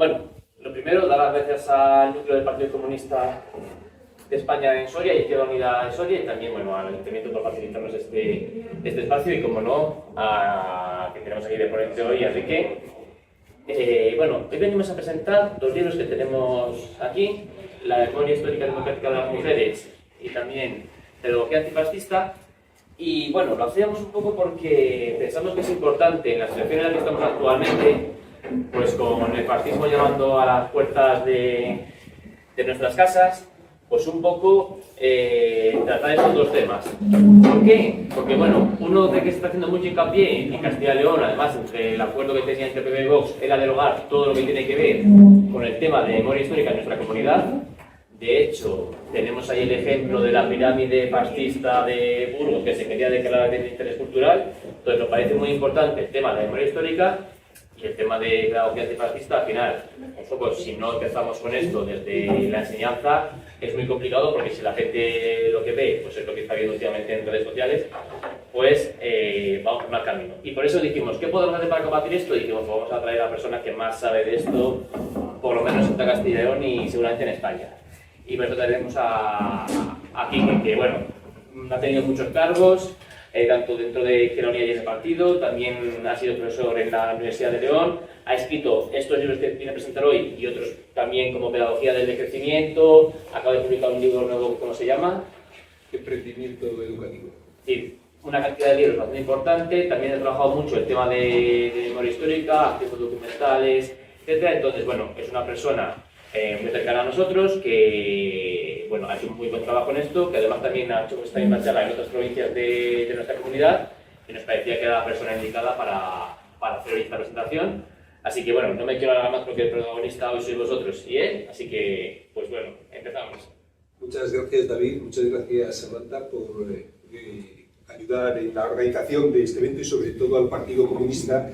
Bueno, lo primero, dar las gracias al núcleo del Partido Comunista de España en Soria, Izquierda Unida en Soria, y también al Ayuntamiento por facilitarnos este espacio y, como no, a que tenemos aquí de ponente hoy, Enrique. Hoy venimos a presentar dos libros que tenemos aquí: La memoria histórica democrática de las mujeres y también Pedagogía antifascista. Y bueno, lo hacíamos un poco porque pensamos que es importante, en la situación en la que estamos actualmente, pues con el fascismo llamando a las puertas de nuestras casas, pues un poco tratar estos dos temas. ¿Por qué? Porque bueno, uno de que se está haciendo mucho hincapié en Castilla y León, además, entre el acuerdo que tenía entre PP y Vox, era derogar todo lo que tiene que ver con el tema de memoria histórica en nuestra comunidad. De hecho, tenemos ahí el ejemplo de la pirámide fascista de Burgos, que se quería declarar de interés cultural. Entonces nos parece muy importante el tema de la memoria histórica. Y el tema de pedagogía antifascista, al final, nosotros, si no empezamos con esto desde la enseñanza, es muy complicado, porque si la gente lo que ve pues es lo que está viendo últimamente en redes sociales, pues vamos por mal camino. Y por eso dijimos, ¿qué podemos hacer para combatir esto? Y dijimos, pues vamos a traer a la persona que más sabe de esto, por lo menos en Castilla y León y seguramente en España. Y por eso traeremos a Quique, que bueno, ha tenido muchos cargos, tanto dentro de Izquierda Unida y en el partido, también ha sido profesor en la Universidad de León, ha escrito estos libros que viene a presentar hoy y otros también, como Pedagogía del Decrecimiento, acaba de publicar un libro nuevo, ¿cómo se llama? Emprendimiento educativo. Sí, una cantidad de libros bastante importante. También ha trabajado mucho el tema de memoria histórica, archivos documentales, etc. Entonces, bueno, es una persona muy cercana a nosotros, que bueno, ha hecho un muy buen trabajo en esto, que además también ha hecho esta misma charla en otras provincias de nuestra comunidad, y nos parecía que era la persona indicada para hacer esta presentación. Así que bueno, no me quiero alargar más porque el protagonista hoy sois vosotros y él, así que pues bueno, empezamos. Muchas gracias, David, muchas gracias, Samantha, por ayudar en la organización de este evento, y sobre todo al Partido Comunista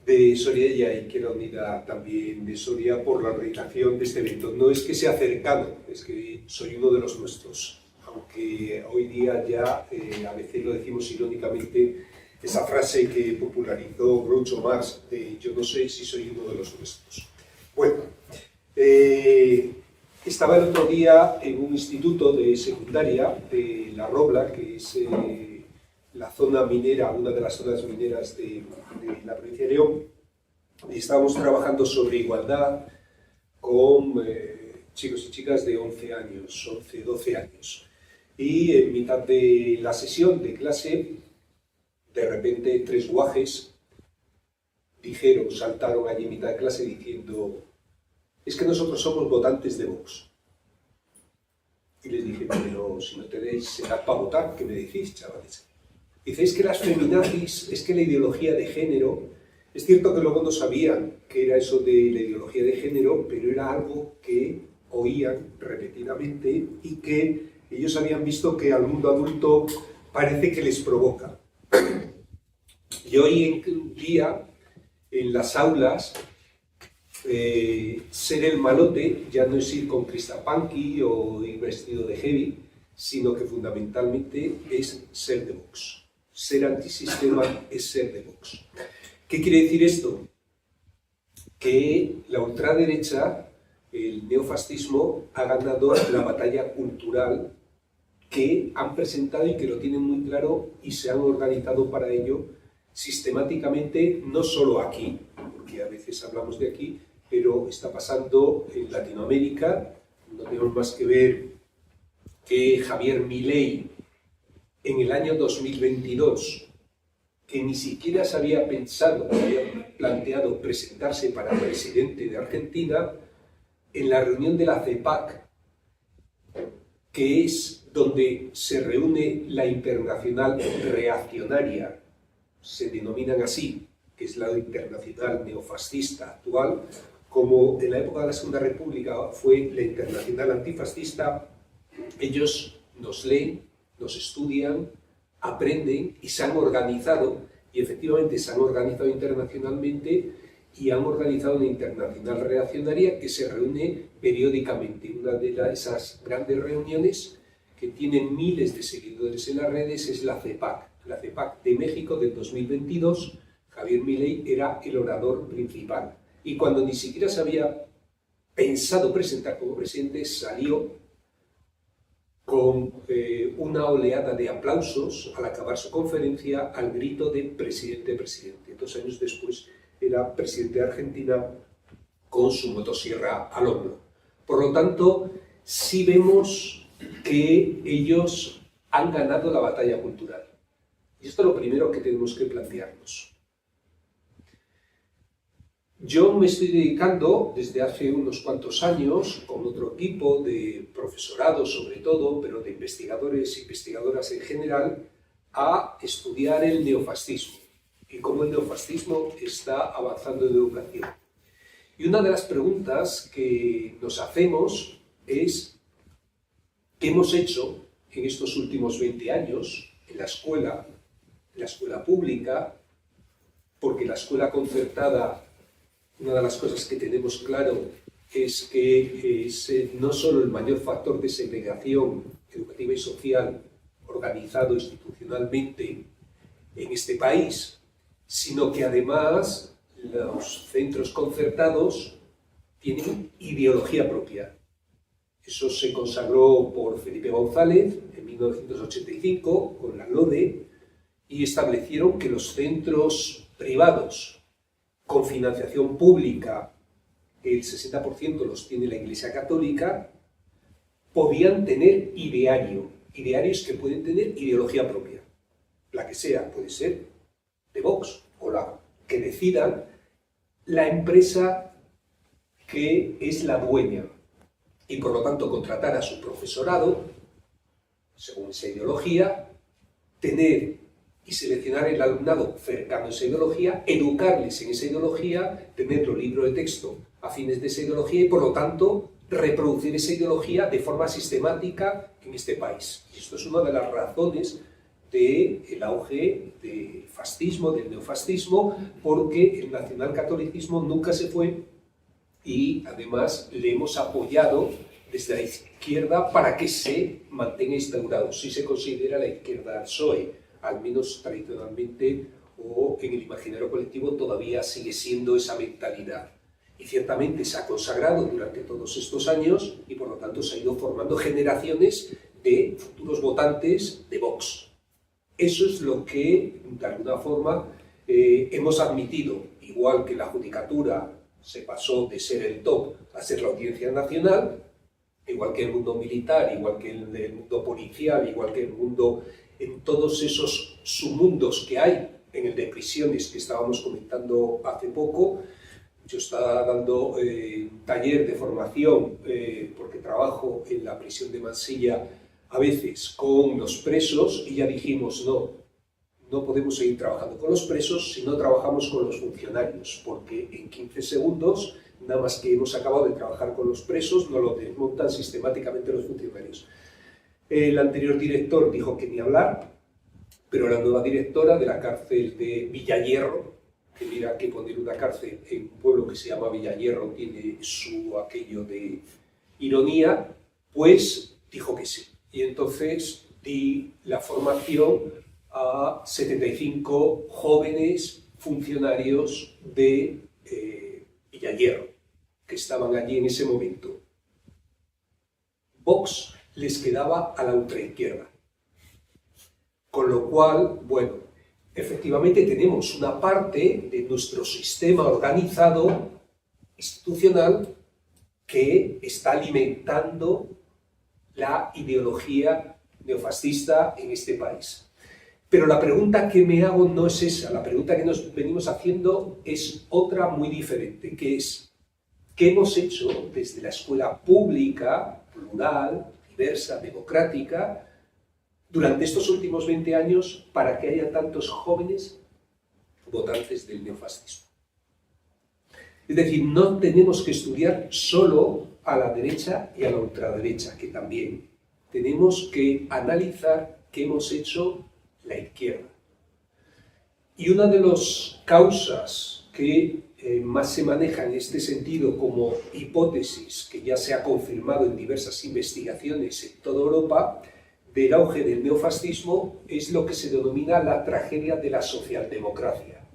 de Soria y a Izquierda Unida también de Soria por la organización de este evento. No es que sea cercano, es que soy uno de los nuestros, aunque hoy día ya a veces lo decimos irónicamente, esa frase que popularizó Groucho Marx de yo no sé si soy uno de los nuestros. Bueno, estaba el otro día en un instituto de secundaria de La Robla, que es la zona minera, una de las zonas mineras de la provincia de León, y estábamos trabajando sobre igualdad con chicos y chicas de 11 años, 11, 12 años. Y en mitad de la sesión de clase, de repente 3 guajes saltaron allí en mitad de clase diciendo: es que nosotros somos votantes de Vox. Y les dije: pero si no tenéis edad para votar, ¿qué me decís, chavales? Dice: que las feminazis, es que la ideología de género, es cierto que luego no sabían qué era eso de la ideología de género, pero era algo que oían repetidamente y que ellos habían visto que al mundo adulto parece que les provoca. Y hoy en día, en las aulas, ser el malote ya no es ir con cristapanqui o ir vestido de heavy, sino que fundamentalmente es ser de Vox. Ser antisistema es ser de Vox. ¿Qué quiere decir esto? Que la ultraderecha, el neofascismo, ha ganado la batalla cultural que han presentado y que lo tienen muy claro y se han organizado para ello sistemáticamente, no solo aquí, porque a veces hablamos de aquí, pero está pasando en Latinoamérica. No tenemos más que ver que Javier Milei, en el año 2022, que ni siquiera se había pensado, había planteado presentarse para presidente de Argentina, en la reunión de la CEPAC, que es donde se reúne la internacional reaccionaria, se denominan así, que es la internacional neofascista actual, como en la época de la Segunda República fue la internacional antifascista. Ellos nos leen, nos estudian, aprenden y se han organizado, y efectivamente se han organizado internacionalmente y han organizado una internacional reaccionaria que se reúne periódicamente. Una de esas grandes reuniones que tienen miles de seguidores en las redes es la CEPAC de México del 2022. Javier Milei era el orador principal. y cuando ni siquiera se había pensado presentar como presidente, salió con una oleada de aplausos al acabar su conferencia al grito de presidente, presidente. 2 años después era presidente de Argentina con su motosierra al hombro. Por lo tanto, sí vemos que ellos han ganado la batalla cultural. Y esto es lo primero que tenemos que plantearnos. Yo me estoy dedicando desde hace unos cuantos años, con otro equipo de profesorado sobre todo, pero de investigadores e investigadoras en general, a estudiar el neofascismo y cómo el neofascismo está avanzando en educación. Y una de las preguntas que nos hacemos es ¿qué hemos hecho en estos últimos 20 años en la escuela pública? Porque la escuela concertada, una de las cosas que tenemos claro es que es no solo el mayor factor de segregación educativa y social organizado institucionalmente en este país, sino que además los centros concertados tienen ideología propia. Eso se consagró por Felipe González en 1985 con la LODE y establecieron que los centros privados con financiación pública, el 60% los tiene la Iglesia Católica, podían tener idearios que pueden tener ideología propia, la que sea, puede ser de Vox o la que decidan la empresa que es la dueña y por lo tanto contratar a su profesorado según esa ideología, tener y seleccionar el alumnado cercano a esa ideología, educarles en esa ideología, tener los libros de texto afines de esa ideología y por lo tanto reproducir esa ideología de forma sistemática en este país. Y esto es una de las razones del auge del fascismo, del neofascismo, porque el nacionalcatolicismo nunca se fue y además le hemos apoyado desde la izquierda para que se mantenga instaurado, si se considera la izquierda al PSOE, al menos tradicionalmente o en el imaginario colectivo todavía sigue siendo esa mentalidad. Y ciertamente se ha consagrado durante todos estos años y por lo tanto se ha ido formando generaciones de futuros votantes de Vox. Eso es lo que, de alguna forma, hemos admitido, igual que la judicatura se pasó de ser el top a ser la Audiencia Nacional, igual que el mundo militar, igual que el mundo policial, igual que el mundo, en todos esos submundos que hay, en el de prisiones que estábamos comentando hace poco. Yo estaba dando un taller de formación, porque trabajo en la prisión de Mansilla a veces con los presos, y ya dijimos, no podemos seguir trabajando con los presos si no trabajamos con los funcionarios, porque en 15 segundos, nada más que hemos acabado de trabajar con los presos, nos lo desmontan sistemáticamente los funcionarios. El anterior director dijo que ni hablar, pero la nueva directora de la cárcel de Villayerro, que mira que poner una cárcel en un pueblo que se llama Villayerro tiene su aquello de ironía, pues dijo que sí. Y entonces di la formación a 75 jóvenes funcionarios de Villayerro, que estaban allí en ese momento. Vox les quedaba a la ultraizquierda. Con lo cual, bueno, efectivamente tenemos una parte de nuestro sistema organizado, institucional, que está alimentando la ideología neofascista en este país. Pero la pregunta que me hago no es esa, la pregunta que nos venimos haciendo es otra muy diferente, que es ¿qué hemos hecho desde la escuela pública, plural, diversa, democrática, durante estos últimos 20 años para que haya tantos jóvenes votantes del neofascismo? Es decir, no tenemos que estudiar solo a la derecha y a la ultraderecha, que también. Tenemos que analizar qué hemos hecho la izquierda. Y una de las causas que más se maneja en este sentido como hipótesis, que ya se ha confirmado en diversas investigaciones en toda Europa, del auge del neofascismo, es lo que se denomina la tragedia de la socialdemocracia.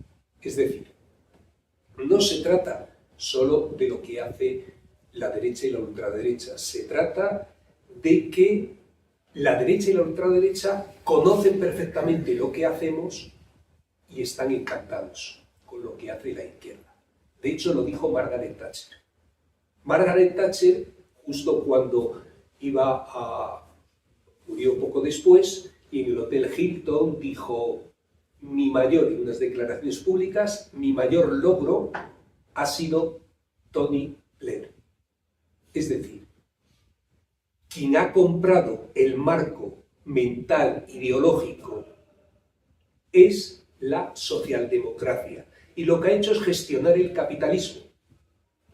Es decir, no se trata solo de lo que hace la derecha y la ultraderecha. Se trata de que la derecha y la ultraderecha conocen perfectamente lo que hacemos y están encantados con lo que hace la izquierda. De hecho, lo dijo Margaret Thatcher. Margaret Thatcher, justo cuando murió poco después, y en el Hotel Hilton dijo, en unas declaraciones públicas, mi mayor logro ha sido Tony Blair. Es decir, quien ha comprado el marco mental, ideológico, es la socialdemocracia. Y lo que ha hecho es gestionar el capitalismo.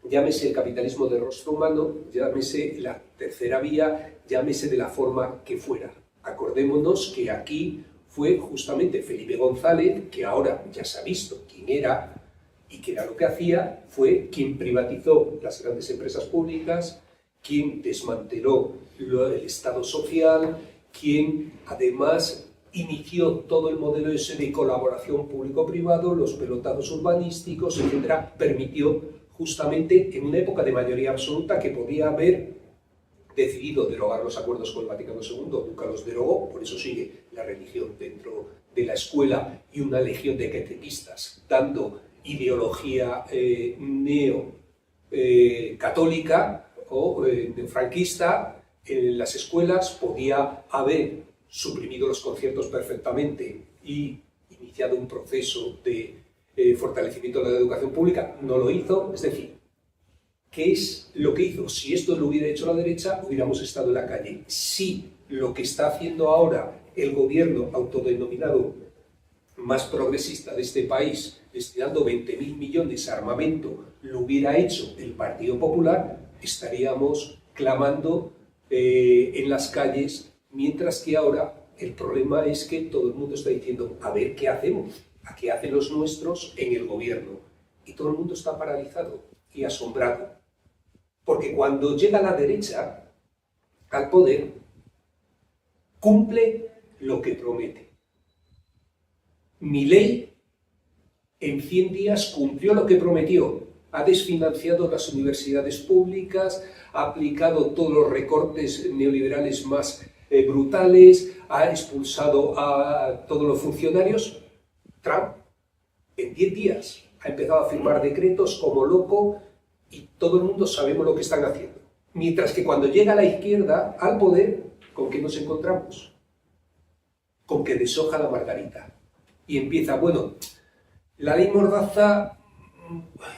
Llámese el capitalismo de rostro humano, llámese la tercera vía, llámese de la forma que fuera. Acordémonos que aquí fue justamente Felipe González, que ahora ya se ha visto quién era y qué era lo que hacía, fue quien privatizó las grandes empresas públicas, quien desmanteló el Estado social, quien además inició todo el modelo ese de colaboración público-privado, los pelotados urbanísticos, etc., permitió justamente en una época de mayoría absoluta que podía haber decidido derogar los acuerdos con el Vaticano II, nunca los derogó, por eso sigue la religión dentro de la escuela y una legión de catequistas dando ideología neo-católica o neofranquista en las escuelas. Podía haber suprimido los conciertos perfectamente y iniciado un proceso de fortalecimiento de la educación pública, no lo hizo. Es decir, ¿qué es lo que hizo? Si esto lo hubiera hecho la derecha, hubiéramos estado en la calle. Si lo que está haciendo ahora el gobierno autodenominado más progresista de este país, destinando 20.000 millones a armamento, lo hubiera hecho el Partido Popular, estaríamos clamando en las calles, mientras que ahora el problema es que todo el mundo está diciendo, a ver qué hacemos, a qué hacen los nuestros en el gobierno. Y todo el mundo está paralizado y asombrado. Porque cuando llega la derecha al poder, cumple lo que promete. Milei en 100 días cumplió lo que prometió. Ha desfinanciado las universidades públicas, ha aplicado todos los recortes neoliberales más brutales, ha expulsado a todos los funcionarios. Trump, en 10 días, ha empezado a firmar decretos como loco y todo el mundo sabemos lo que están haciendo. Mientras que cuando llega la izquierda al poder, ¿con qué nos encontramos? Con que deshoja la margarita. Y empieza, bueno, la ley Mordaza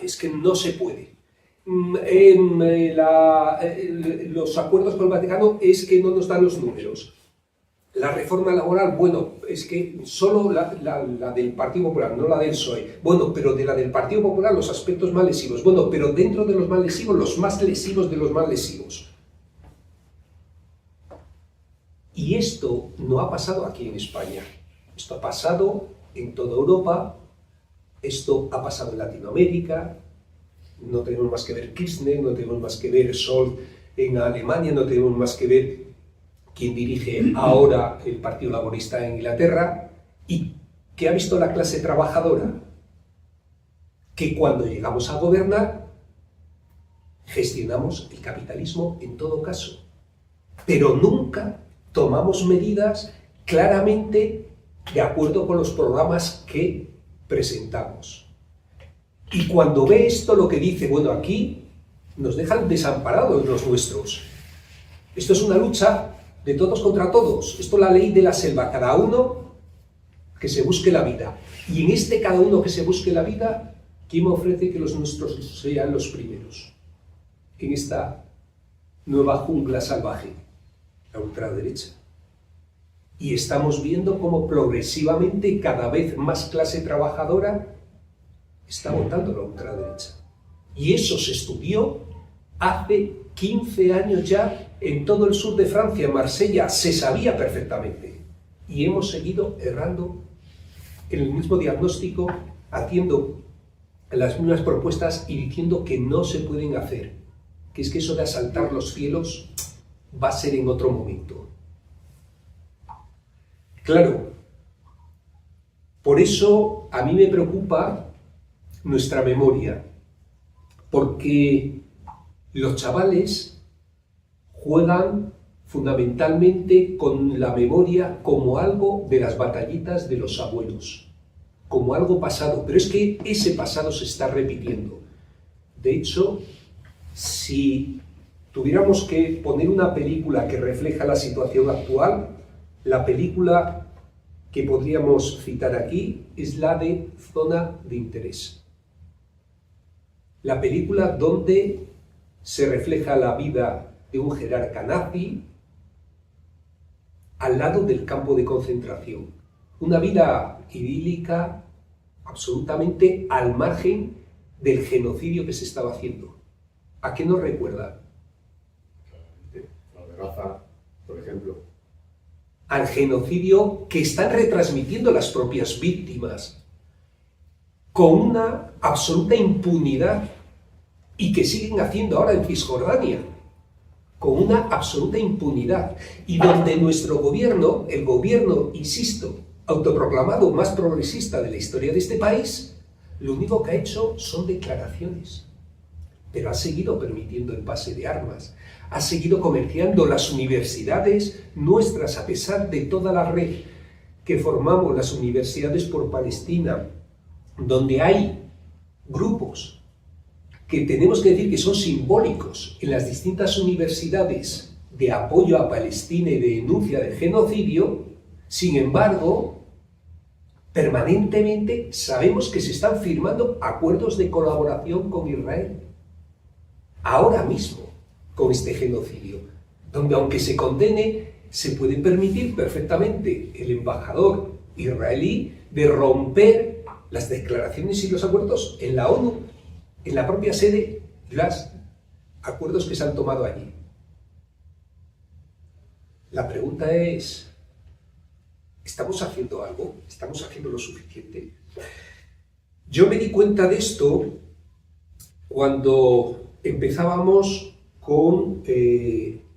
es que no se puede. Los acuerdos con el Vaticano es que no nos dan los números. La reforma laboral, bueno, es que solo la del Partido Popular, no la del PSOE. Bueno, pero de la del Partido Popular los aspectos más lesivos. Bueno, pero dentro de los más lesivos, los más lesivos de los más lesivos. Y esto no ha pasado aquí en España. Esto ha pasado en toda Europa, esto ha pasado en Latinoamérica. No tenemos más que ver Kirchner, no tenemos más que ver Scholz en Alemania, no tenemos más que ver quien dirige ahora el Partido Laborista en Inglaterra. ¿Y qué ha visto la clase trabajadora? Que cuando llegamos a gobernar, gestionamos el capitalismo en todo caso, pero nunca tomamos medidas claramente de acuerdo con los programas que presentamos. Y cuando ve esto, lo que dice, bueno, aquí nos dejan desamparados los nuestros. Esto es una lucha de todos contra todos. Esto es la ley de la selva. Cada uno que se busque la vida. Y en este cada uno que se busque la vida, ¿quién me ofrece que los nuestros sean los primeros? En esta nueva jungla salvaje, la ultraderecha. Y estamos viendo cómo progresivamente cada vez más clase trabajadora está votando la ultraderecha. Y eso se estudió hace 15 años ya en todo el sur de Francia, en Marsella, se sabía perfectamente. Y hemos seguido errando en el mismo diagnóstico, haciendo las mismas propuestas y diciendo que no se pueden hacer. Que es que eso de asaltar los cielos va a ser en otro momento. Claro, por eso a mí me preocupa nuestra memoria, Porque los chavales juegan fundamentalmente con la memoria como algo de las batallitas de los abuelos, como algo pasado, pero es que ese pasado se está repitiendo. De hecho, si tuviéramos que poner una película que refleja la situación actual, la película que podríamos citar aquí es la de Zona de Interés. La película donde se refleja la vida de un jerarca nazi al lado del campo de concentración. Una vida idílica absolutamente al margen del genocidio que se estaba haciendo. ¿A qué nos recuerda? La de Gaza, por ejemplo. Al genocidio que están retransmitiendo las propias víctimas, con una absoluta impunidad, y que siguen haciendo ahora en Cisjordania, con una absoluta impunidad, y donde nuestro gobierno, el gobierno, insisto, autoproclamado más progresista de la historia de este país, lo único que ha hecho son declaraciones, pero ha seguido permitiendo el pase de armas, ha seguido comerciando las universidades nuestras, a pesar de toda la red que formamos, las universidades por Palestina, donde hay grupos que tenemos que decir que son simbólicos en las distintas universidades de apoyo a Palestina y de denuncia del genocidio. Sin embargo, permanentemente sabemos que se están firmando acuerdos de colaboración con Israel, ahora mismo, con este genocidio, donde aunque se condene, se puede permitir perfectamente el embajador israelí de romper las declaraciones y los acuerdos en la ONU, en la propia sede, los acuerdos que se han tomado allí. La pregunta es, ¿estamos haciendo algo? ¿Estamos haciendo lo suficiente? Yo me di cuenta de esto cuando empezábamos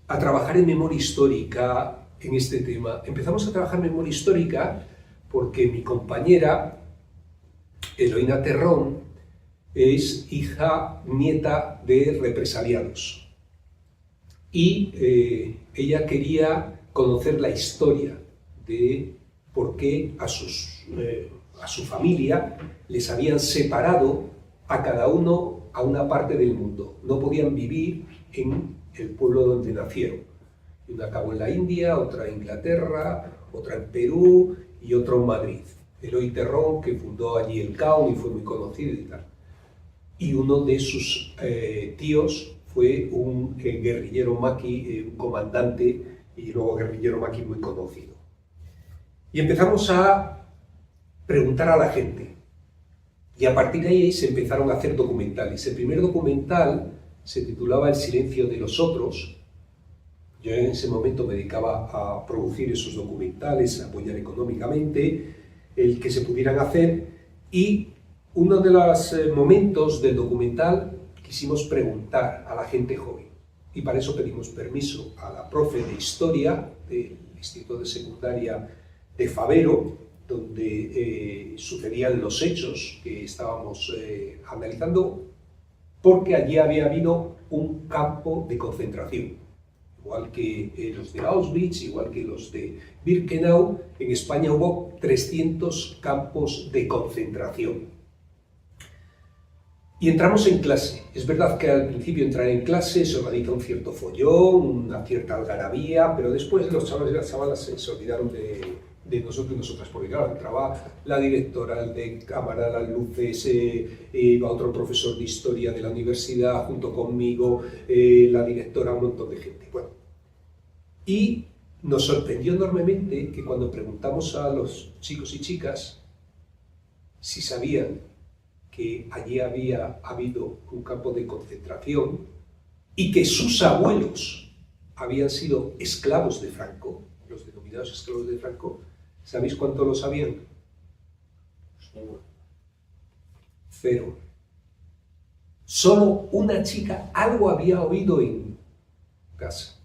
a trabajar en memoria histórica en este tema. Empezamos a trabajar en memoria histórica porque mi compañera, Eloína Terrón, es hija, nieta de represaliados. Y ella quería conocer la historia de por qué a su familia les habían separado a cada uno a una parte del mundo. No podían vivir en el pueblo donde nacieron. Una acabó en la India, otra en Inglaterra, otra en Perú y otro en Madrid. Eloy Terrón, que fundó allí el CAUN y fue muy conocido y tal. Y uno de sus tíos fue un guerrillero maqui, un comandante y luego guerrillero maqui muy conocido. Y empezamos a preguntar a la gente. Y a partir de ahí se empezaron a hacer documentales. El primer documental se titulaba El silencio de los otros. Yo en ese momento me dedicaba a producir esos documentales, a apoyar económicamente el que se pudieran hacer, y uno de los momentos del documental quisimos preguntar a la gente joven, y para eso pedimos permiso a la profe de Historia del Instituto de Secundaria de Fabero, donde sucedían los hechos que estábamos analizando, porque allí había habido un campo de concentración. Igual que los de Auschwitz, igual que los de Birkenau, en España hubo 300 campos de concentración. Y entramos en clase. Es verdad que al principio entrar en clase se organiza un cierto follón, una cierta algarabía, pero después los chavales y las chavalas se olvidaron de nosotros y nosotras, porque claro, entraba la directora, el de cámara, las luces, iba otro profesor de historia de la universidad junto conmigo, la directora, un montón de gente. Bueno, y nos sorprendió enormemente que cuando preguntamos a los chicos y chicas si sabían que allí había habido un campo de concentración y que sus abuelos habían sido esclavos de Franco, los denominados esclavos de Franco, ¿sabéis cuánto lo sabían? Cero. Solo una chica algo había oído en casa.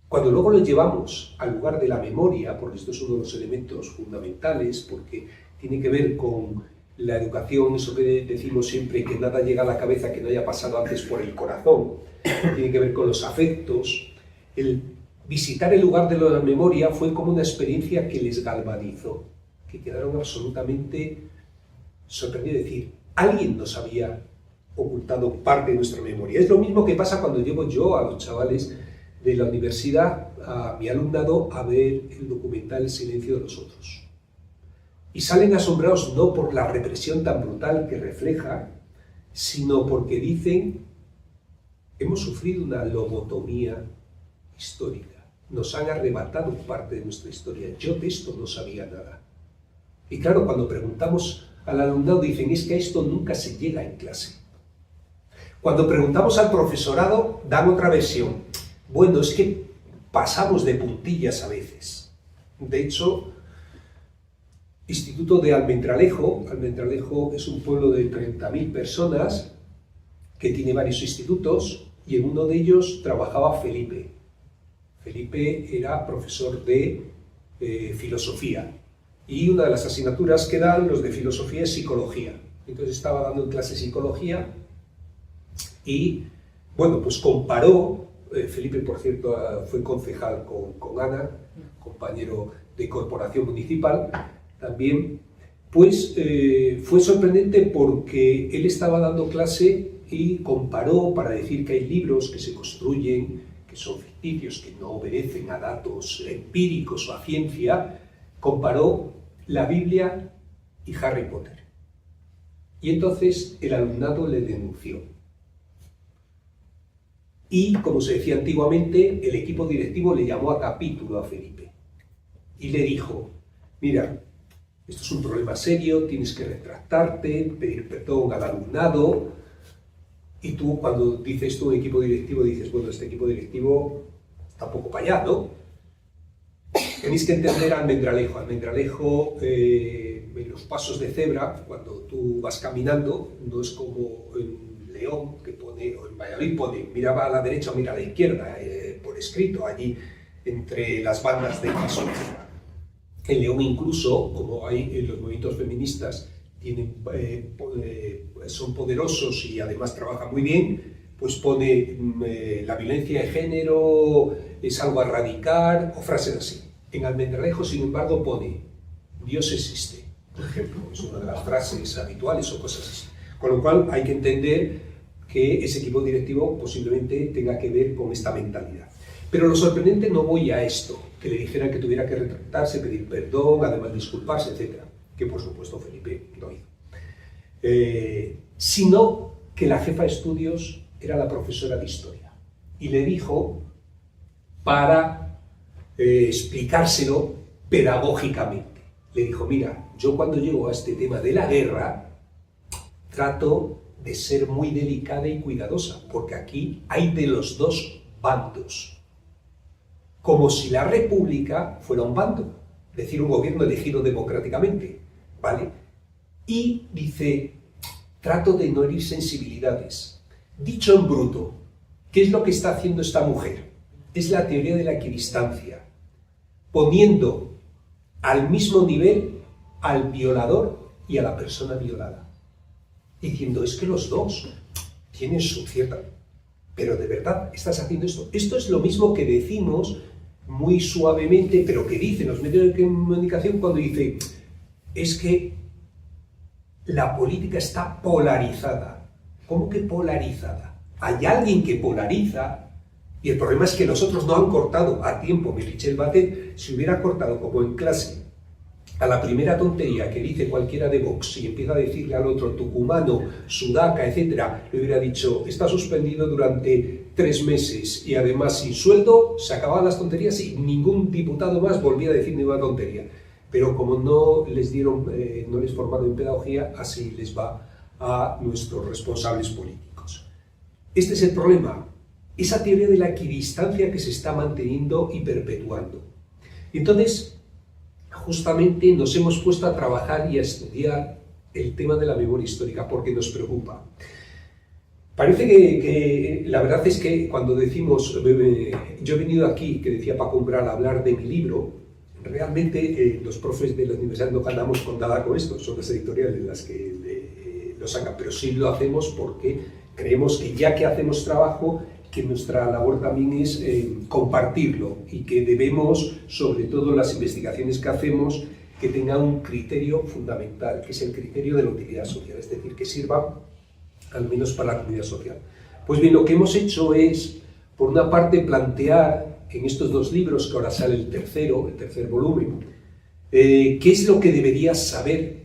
Cuando luego lo llevamos al lugar de la memoria, porque esto es uno de los elementos fundamentales, porque tiene que ver con la educación, eso que decimos siempre, que nada llega a la cabeza que no haya pasado antes por el corazón, tiene que ver con los afectos. El visitar el lugar de la memoria fue como una experiencia que les galvanizó, que quedaron absolutamente sorprendidos de decir, alguien nos había ocultado parte de nuestra memoria. Es lo mismo que pasa cuando llevo yo a los chavales de la universidad, a mi alumnado, a ver el documental El silencio de los otros. Y salen asombrados no por la represión tan brutal que refleja, sino porque dicen, hemos sufrido una lobotomía histórica, nos han arrebatado parte de nuestra historia, yo de esto no sabía nada. Y claro, cuando preguntamos al alumnado dicen, es que a esto nunca se llega en clase. Cuando preguntamos al profesorado, dan otra versión. Bueno, es que pasamos de puntillas a veces. De hecho, Instituto de Almendralejo es un pueblo de 30.000 personas que tiene varios institutos y en uno de ellos trabajaba Felipe. Felipe era profesor de filosofía y una de las asignaturas que dan los de filosofía es psicología. Entonces estaba dando en clase de psicología y, bueno, pues comparó, Felipe, por cierto, fue concejal con Ana, compañero de corporación municipal, también, pues fue sorprendente porque él estaba dando clase y comparó, para decir que hay libros que se construyen, que son ficticios, que no obedecen a datos empíricos o a ciencia, comparó la Biblia y Harry Potter. Y entonces el alumnado le denunció. Y, como se decía antiguamente, el equipo directivo le llamó a capítulo a Felipe y le dijo, mira, esto es un problema serio, tienes que retractarte, pedir perdón al alumnado, y tú cuando dices tú un equipo directivo dices, bueno, este equipo directivo está un poco para allá, ¿no? Tenéis que entender a Almendralejo. Almendralejo, en los pasos de cebra, cuando tú vas caminando, no es como en León, que pone, o en Valladolid pone, mira a la derecha o mira a la izquierda, por escrito, allí entre las bandas de paso de cebra. En León incluso, como hay en los movimientos feministas, tienen, son poderosos y además trabajan muy bien, pues pone la violencia de género es algo a erradicar, o frases así. En Almendralejo, sin embargo, pone Dios existe, por ejemplo, es una de las frases habituales o cosas así. Con lo cual hay que entender que ese equipo directivo posiblemente tenga que ver con esta mentalidad. Pero lo sorprendente no voy a esto, que le dijeran que tuviera que retractarse, pedir perdón, además disculparse, etc. Que por supuesto Felipe no hizo. Sino que la jefa de estudios era la profesora de historia. Y le dijo, para explicárselo pedagógicamente, le dijo, mira, yo cuando llego a este tema de la guerra, trato de ser muy delicada y cuidadosa, porque aquí hay de los dos bandos. Como si la república fuera un bando, es decir, un gobierno elegido democráticamente, ¿vale? Y dice, trato de no herir sensibilidades. Dicho en bruto, ¿qué es lo que está haciendo esta mujer? Es la teoría de la equidistancia, poniendo al mismo nivel al violador y a la persona violada. Diciendo, es que los dos tienen su cierta... Pero de verdad, estás haciendo esto. Esto es lo mismo que decimos muy suavemente, pero que dicen los medios de comunicación cuando dice, es que la política está polarizada. ¿Cómo que polarizada? Hay alguien que polariza y el problema es que los otros no han cortado a tiempo. Michel Batet, si hubiera cortado como en clase a la primera tontería que dice cualquiera de Vox y empieza a decirle al otro tucumano, sudaca, etc., le hubiera dicho, está suspendido durante 3 meses y además sin sueldo, se acababan las tonterías y ningún diputado más volvía a decir ninguna tontería. Pero como no les dieron, no les formaron en pedagogía, así les va a nuestros responsables políticos. Este es el problema, esa teoría de la equidistancia que se está manteniendo y perpetuando. Entonces, justamente nos hemos puesto a trabajar y a estudiar el tema de la memoria histórica porque nos preocupa. Parece que la verdad es que cuando decimos, yo he venido aquí, que decía Paco Umbral, a hablar de mi libro, realmente los profes de la universidad no ganamos con nada con esto, son las editoriales las que lo sacan, pero sí lo hacemos porque creemos que ya que hacemos trabajo, que nuestra labor también es compartirlo y que debemos, sobre todo las investigaciones que hacemos, que tengan un criterio fundamental, que es el criterio de la utilidad social, es decir, que sirva al menos para la comunidad social. Pues bien, lo que hemos hecho es, por una parte, plantear en estos dos libros, que ahora sale el tercer volumen, qué es lo que debería saber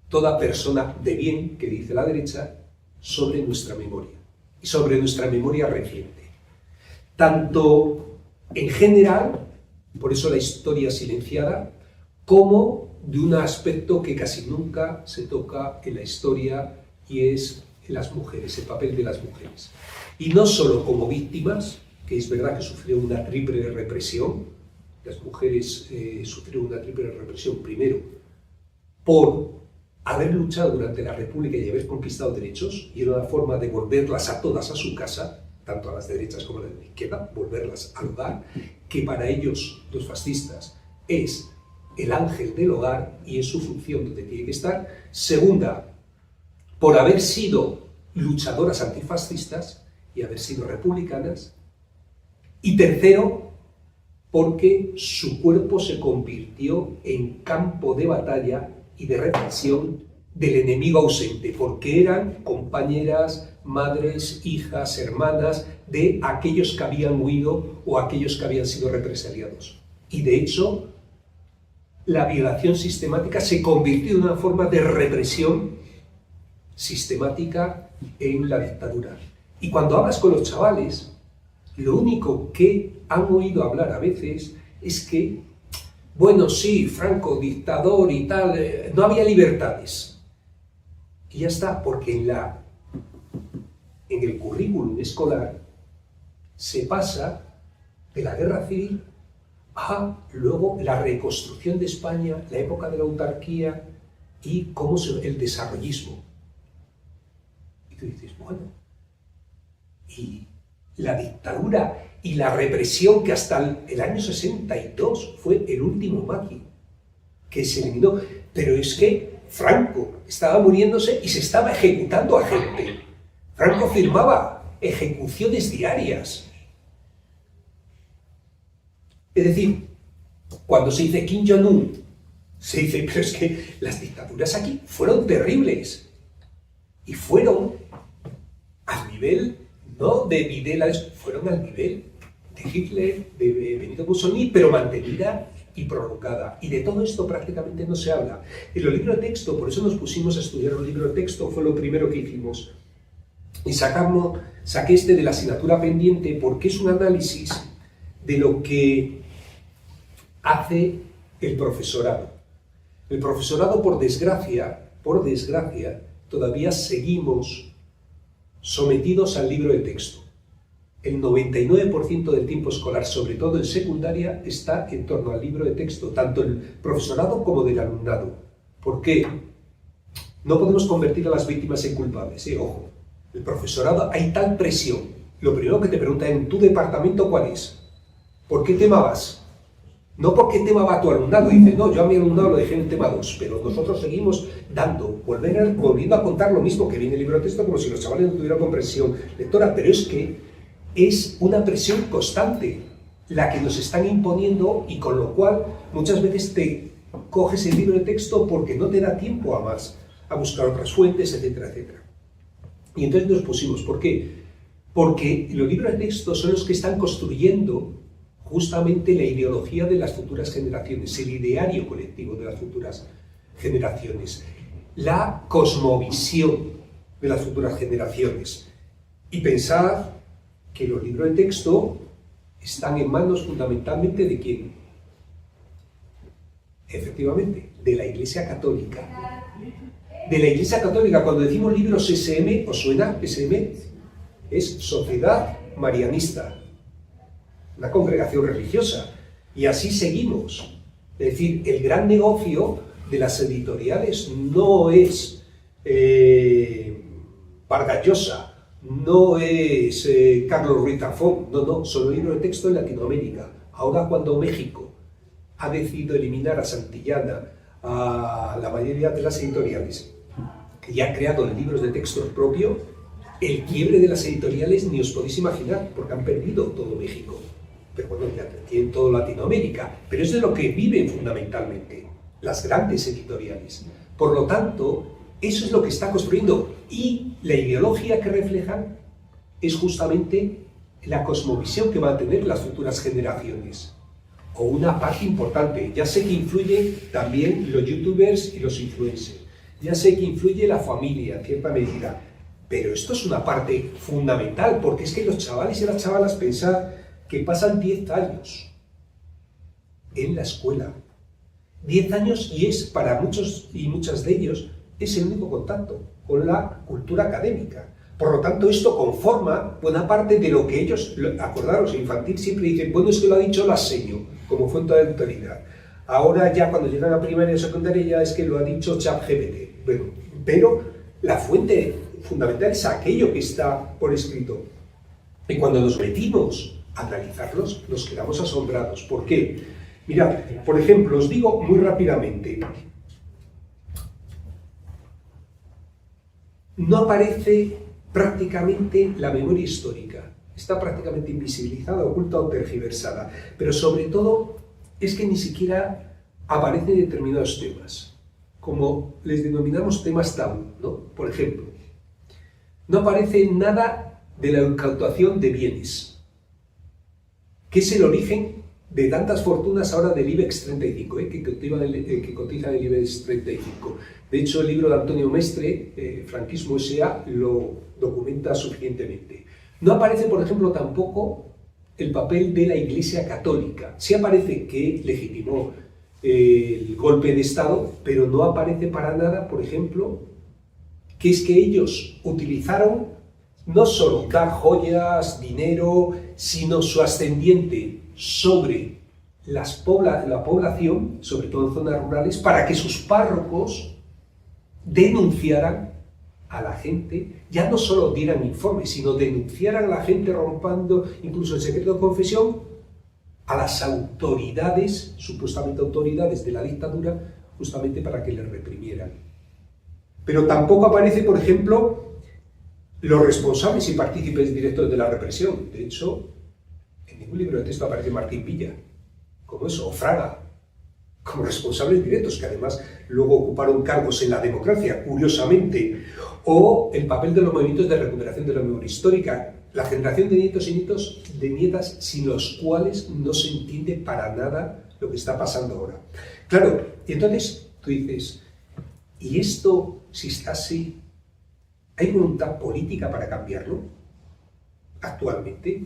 toda persona de bien, que dice la derecha, sobre nuestra memoria, y sobre nuestra memoria reciente. Tanto en general, por eso la historia silenciada, como de un aspecto que casi nunca se toca en la historia, y es las mujeres, el papel de las mujeres. Y no solo como víctimas, que es verdad que sufrieron una triple represión, las mujeres sufrieron una triple represión, primero, por haber luchado durante la República y haber conquistado derechos, y era una forma de volverlas a todas a su casa, tanto a las derechas como a las de la izquierda, volverlas al hogar, que para ellos, los fascistas, es el ángel del hogar y es su función donde tiene que estar. Segunda, por haber sido luchadoras antifascistas y haber sido republicanas. Y tercero, porque su cuerpo se convirtió en campo de batalla y de represión del enemigo ausente, porque eran compañeras, madres, hijas, hermanas de aquellos que habían huido o aquellos que habían sido represaliados. Y de hecho, la violación sistemática se convirtió en una forma de represión sistemática en la dictadura. Y cuando hablas con los chavales, lo único que han oído hablar a veces es que, bueno, sí, Franco, dictador y tal, no había libertades. Y ya está, porque en el currículum escolar se pasa de la guerra civil a luego la reconstrucción de España, la época de la autarquía y cómo el desarrollismo. Y tú dices, bueno, y la dictadura y la represión que hasta el año 62 fue el último maqui que se eliminó, pero es que Franco estaba muriéndose y se estaba ejecutando a gente. Franco firmaba ejecuciones diarias. Es decir, cuando se dice Kim Jong-un, se dice, pero es que las dictaduras aquí fueron terribles y fueron al nivel, no de Videla, fueron al nivel de Hitler, de Benito Mussolini, pero mantenida y prolongada. Y de todo esto prácticamente no se habla. En los libros de texto, por eso nos pusimos a estudiar un libro de texto, fue lo primero que hicimos. Y saqué este de la asignatura pendiente porque es un análisis de lo que hace el profesorado. El profesorado, por desgracia, todavía seguimos sometidos al libro de texto. El 99% del tiempo escolar, sobre todo en secundaria, está en torno al libro de texto, tanto el profesorado como del alumnado. ¿Por qué? No podemos convertir a las víctimas en culpables, ojo. El profesorado, hay tal presión. Lo primero que te preguntan, ¿en tu departamento cuál es? ¿Por qué tema vas? No por qué tema va tu alumnado. Dice, no, yo a mi alumnado lo dejé en el tema 2, pero nosotros seguimos dando, volviendo a contar lo mismo que viene en el libro de texto, como si los chavales no tuvieran comprensión lectora, pero es que es una presión constante la que nos están imponiendo y con lo cual muchas veces te coges el libro de texto porque no te da tiempo a más, a buscar otras fuentes, etcétera, etcétera. Y entonces nos pusimos, ¿por qué? Porque los libros de texto son los que están construyendo justamente la ideología de las futuras generaciones, el ideario colectivo de las futuras generaciones, la cosmovisión de las futuras generaciones. Y pensad que los libros de texto están en manos fundamentalmente de ¿quién? Efectivamente, de la Iglesia Católica. De la Iglesia Católica, cuando decimos libros SM, ¿os suena SM? Es Sociedad Marianista, una congregación religiosa. Y así seguimos. Es decir, el gran negocio de las editoriales no es Vargas Llosa, no es Carlos Ruiz Zafón, no, son los libros de texto en Latinoamérica. Ahora cuando México ha decidido eliminar a Santillana, a la mayoría de las editoriales, y ha creado libros de texto propio, el quiebre de las editoriales ni os podéis imaginar, porque han perdido todo México. Pero bueno, ya tienen todo Latinoamérica, pero es de lo que viven fundamentalmente las grandes editoriales. Por lo tanto, eso es lo que está construyendo, y la ideología que reflejan es justamente la cosmovisión que van a tener las futuras generaciones. O una parte importante. Ya sé que influyen también los youtubers y los influencers. Ya sé que influye la familia en cierta medida. Pero esto es una parte fundamental, porque es que los chavales y las chavalas pensan que pasan 10 años en la escuela. 10 años, y es para muchos y muchas de ellos, es el único contacto con la cultura académica. Por lo tanto, esto conforma buena parte de lo que ellos, acordaros, en infantil siempre dicen, bueno, es que lo ha dicho la seño, como fuente de autoridad. Ahora ya cuando llegan a primaria o secundaria ya es que lo ha dicho ChatGPT. Bueno, pero la fuente fundamental es aquello que está por escrito. Y cuando nos metimos a analizarlos, nos quedamos asombrados. ¿Por qué? Mirad, por ejemplo, os digo muy rápidamente, no aparece prácticamente la memoria histórica. Está prácticamente invisibilizada, oculta o tergiversada. Pero sobre todo es que ni siquiera aparecen determinados temas, como les denominamos temas tabú, ¿no? Por ejemplo, no aparece nada de la incautación de bienes, que es el origen de tantas fortunas ahora del IBEX 35, que cotizan el IBEX 35. De hecho, el libro de Antonio Mestre, Franquismo S.A., lo documenta suficientemente. No aparece, por ejemplo, tampoco el papel de la Iglesia Católica. Sí aparece que legitimó el golpe de Estado, pero no aparece para nada, por ejemplo, que es que ellos utilizaron no solo dar joyas, dinero, sino su ascendiente sobre la población, sobre todo en zonas rurales, para que sus párrocos denunciaran a la gente, ya no solo dieran informes, sino denunciaran a la gente rompiendo incluso el secreto de confesión a las autoridades, supuestamente autoridades de la dictadura, justamente para que les reprimieran. Pero tampoco aparece, por ejemplo, los responsables y partícipes directos de la represión. De hecho, en ningún libro de texto aparece Martín Villa, como eso, o Fraga, como responsables directos, que además luego ocuparon cargos en la democracia, curiosamente, o el papel de los movimientos de recuperación de la memoria histórica, la generación de nietos y nietas sin los cuales no se entiende para nada lo que está pasando ahora. Claro, y entonces tú dices, ¿y esto, si está así, hay voluntad política para cambiarlo actualmente?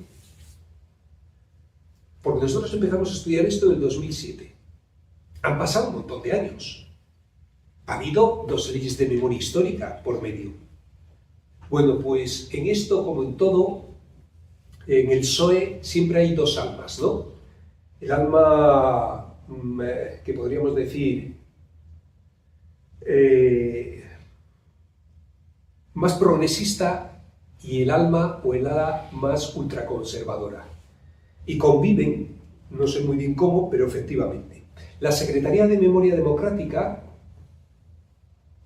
Porque nosotros empezamos a estudiar esto en el 2007. Han pasado un montón de años. Ha habido 2 leyes de memoria histórica por medio. Bueno, pues en esto, como en todo, en el PSOE siempre hay 2 almas, ¿no? El alma que podríamos decir más progresista y el alma o el ala más ultraconservadora. Y conviven, no sé muy bien cómo, pero efectivamente. La Secretaría de Memoria Democrática,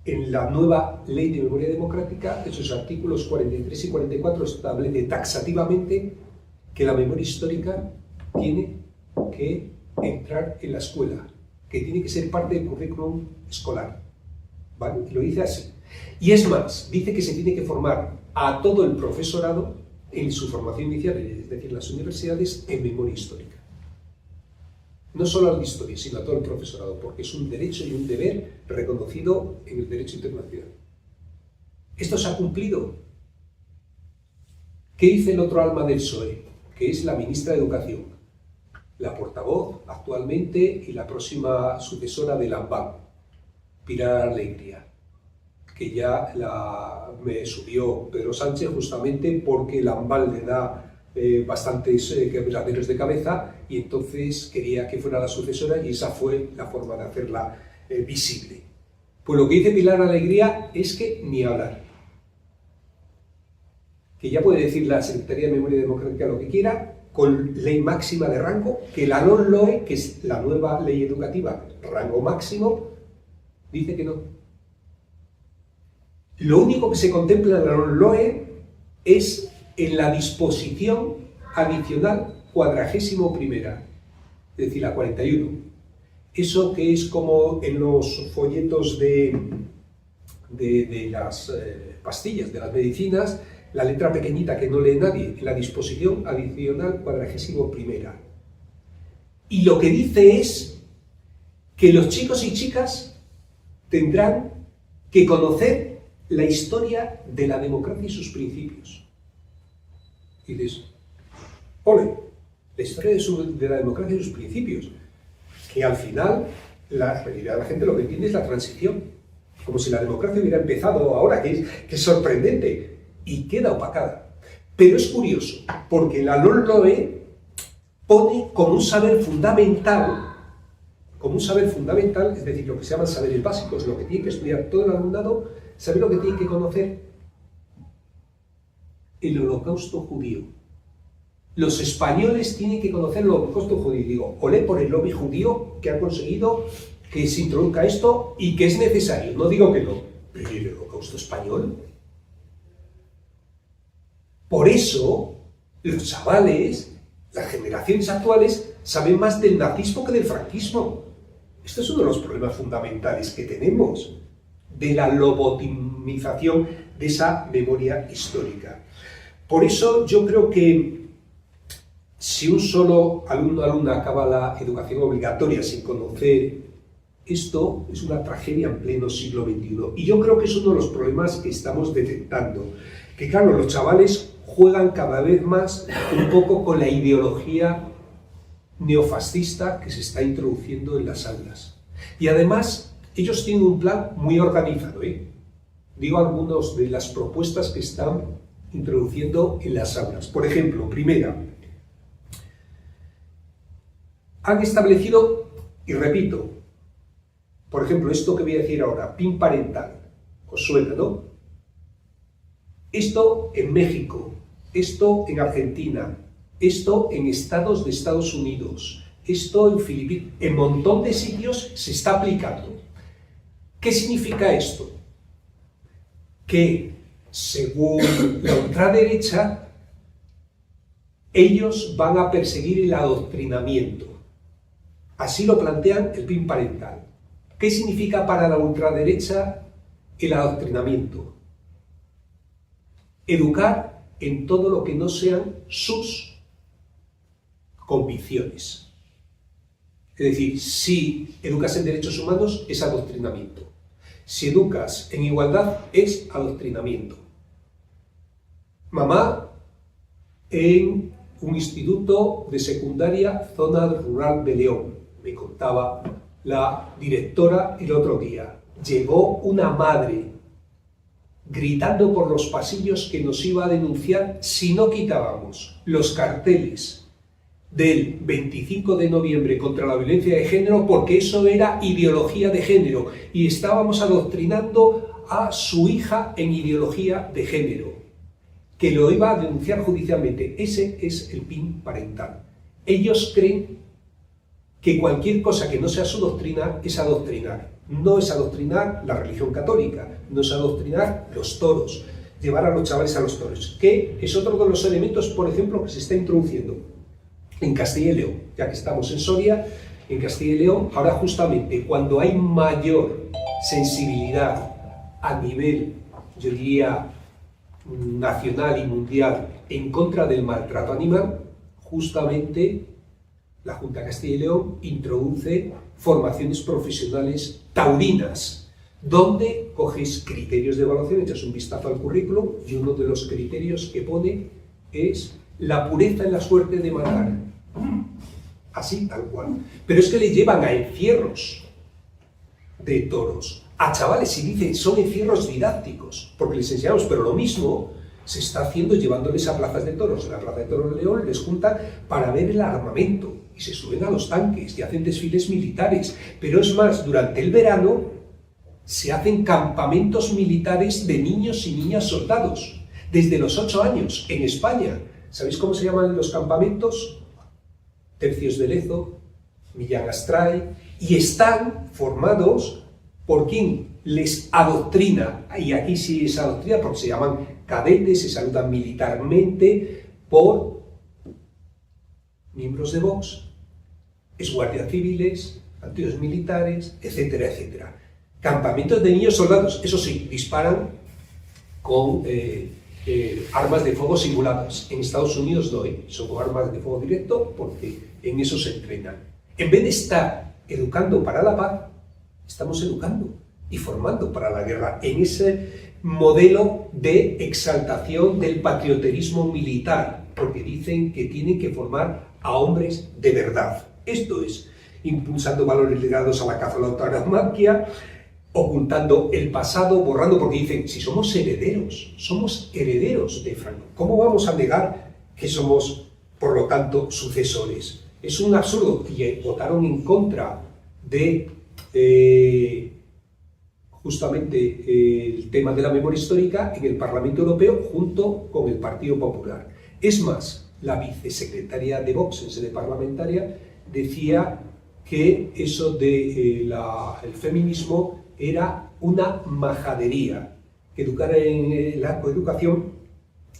en la nueva Ley de Memoria Democrática, en sus artículos 43 y 44, establece taxativamente que la memoria histórica tiene que entrar en la escuela, que tiene que ser parte del currículum escolar. ¿Vale? Y lo dice así. Y es más, dice que se tiene que formar a todo el profesorado en su formación inicial, es decir, las universidades, en memoria histórica. No solo al de historia, sino a todo el profesorado, porque es un derecho y un deber reconocido en el derecho internacional. ¿Esto se ha cumplido? ¿Qué dice el otro alma del PSOE? Que es la ministra de Educación, la portavoz actualmente y la próxima sucesora de Lambán, Pilar Alegría, que ya me subió Pedro Sánchez justamente porque Lambán le da bastantes quebraderos de cabeza y entonces quería que fuera la sucesora y esa fue la forma de hacerla visible. Pues lo que dice Pilar Alegría es que ni hablar. Que ya puede decir la Secretaría de Memoria Democrática lo que quiera, con ley máxima de rango, que la LOE, que es la nueva ley educativa, rango máximo, dice que no. Lo único que se contempla en la LOE es en la disposición adicional 41ª, es decir, la 41. Eso que es como en los folletos de las pastillas, de las medicinas, la letra pequeñita que no lee nadie, la disposición adicional 41ª. Y lo que dice es que los chicos y chicas tendrán que conocer la historia de la democracia y sus principios. Y dices, ole, la historia de la democracia y sus principios, que al final la realidad de la gente lo que entiende es la transición, como si la democracia hubiera empezado ahora, que es sorprendente, y queda opacada. Pero es curioso, porque la LOE pone como un saber fundamental, es decir, lo que se llaman saberes básicos, lo que tiene que estudiar todo el alumnado, ¿sabe lo que tiene que conocer? El holocausto judío. Los españoles tienen que conocer el holocausto judío. Digo, olé por el lobby judío que ha conseguido que se introduzca esto y que es necesario. No digo que no, pero ¿y el holocausto español? Por eso, los chavales, las generaciones actuales, saben más del nazismo que del franquismo. Este es uno de los problemas fundamentales que tenemos, de la lobotomización de esa memoria histórica. Por eso yo creo que si un solo alumno o alumna acaba la educación obligatoria sin conocer esto, es una tragedia en pleno siglo XXI. Y yo creo que es uno de los problemas que estamos detectando. Que claro, los chavales juegan cada vez más un poco con la ideología neofascista que se está introduciendo en las aulas. Y además, ellos tienen un plan muy organizado. Digo algunas de las propuestas que están introduciendo en las aulas. Por ejemplo, primera, han establecido, y repito, por ejemplo, esto que voy a decir ahora, PIN parental, os suena, ¿no? Esto en México, esto en Argentina, esto en estados de Estados Unidos, esto en Filipinas, en un montón de sitios se está aplicando. ¿Qué significa esto? Que, según la ultraderecha, ellos van a perseguir el adoctrinamiento. Así lo plantean el PIN parental. ¿Qué significa para la ultraderecha el adoctrinamiento? Educar en todo lo que no sean sus convicciones. Es decir, si educas en derechos humanos, es adoctrinamiento. Si educas en igualdad, es adoctrinamiento. Mamá, en un instituto de secundaria, zona rural de León, me contaba la directora el otro día. Llegó una madre gritando por los pasillos que nos iba a denunciar si no quitábamos los carteles del 25 de noviembre contra la violencia de género, porque eso era ideología de género y estábamos adoctrinando a su hija en ideología de género, que lo iba a denunciar judicialmente. Ese es el PIN parental. Ellos creen que cualquier cosa que no sea su doctrina es adoctrinar. No es adoctrinar la religión católica, no es adoctrinar los toros, llevar a los chavales a los toros, que es otro de los elementos, por ejemplo, que se está introduciendo en Castilla y León. Ya que estamos en Soria, en Castilla y León, ahora justamente cuando hay mayor sensibilidad a nivel, yo diría, nacional y mundial en contra del maltrato animal, justamente la Junta de Castilla y León introduce formaciones profesionales taurinas, donde coges criterios de evaluación, echas un vistazo al currículum y uno de los criterios que pone es la pureza en la suerte de matar. Así, tal cual. Pero es que le llevan a encierros de toros, a chavales, y dicen, son encierros didácticos, porque les enseñamos, pero lo mismo se está haciendo llevándoles a plazas de toros. En la plaza de toros de León les juntan para ver el armamento, y se suben a los tanques y hacen desfiles militares. Pero es más, durante el verano se hacen campamentos militares de niños y niñas soldados. Desde los 8 años, en España, ¿Sabéis cómo se llaman los campamentos? Tercios de Lezo, Millán Astray, y están formados por quien les adoctrina, y aquí sí es adoctrina porque se llaman cadetes, se saludan militarmente por miembros de Vox, guardias civiles, antiguos militares, etcétera, etcétera. Campamentos de niños soldados, eso sí, disparan con armas de fuego simuladas. En Estados Unidos no, son con armas de fuego directo porque en eso se entrenan. En vez de estar educando para la paz, estamos educando y formando para la guerra en ese modelo de exaltación del patrioterismo militar, porque dicen que tienen que formar a hombres de verdad. Esto es, impulsando valores ligados a la caza a la tauromaquia, ocultando el pasado, borrando, porque dicen, si somos herederos de Franco, ¿cómo vamos a negar que somos, por lo tanto, sucesores? Es un absurdo, y votaron en contra de justamente el tema de la memoria histórica en el Parlamento Europeo junto con el Partido Popular. Es más, la vicesecretaria de Vox en sede parlamentaria decía que eso de el feminismo era una majadería, que educar en la coeducación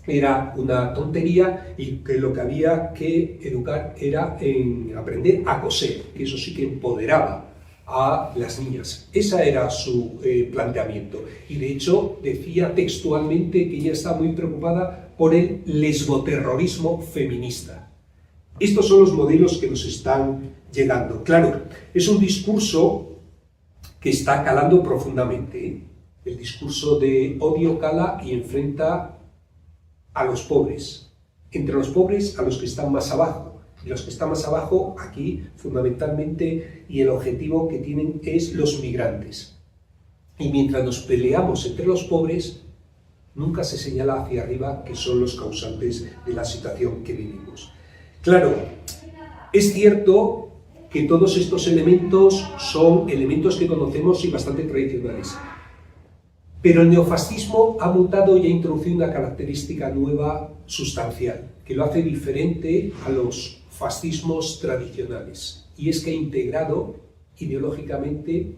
era una tontería y que lo que había que educar era en aprender a coser, que eso sí que empoderaba a las niñas. Ese era su planteamiento, y de hecho decía textualmente que ella está muy preocupada por el lesboterrorismo feminista. Estos son los modelos que nos están llegando. Claro, es un discurso que está calando profundamente, ¿eh? El discurso de odio cala y enfrenta a los pobres, entre los pobres a los que están más abajo. Y los que están más abajo, aquí, fundamentalmente, y el objetivo que tienen es los migrantes. Y mientras nos peleamos entre los pobres, nunca se señala hacia arriba que son los causantes de la situación que vivimos. Claro, es cierto que todos estos elementos son elementos que conocemos y bastante tradicionales. Pero el neofascismo ha mutado y ha introducido una característica nueva sustancial, que lo hace diferente a los fascismos tradicionales, y es que ha integrado ideológicamente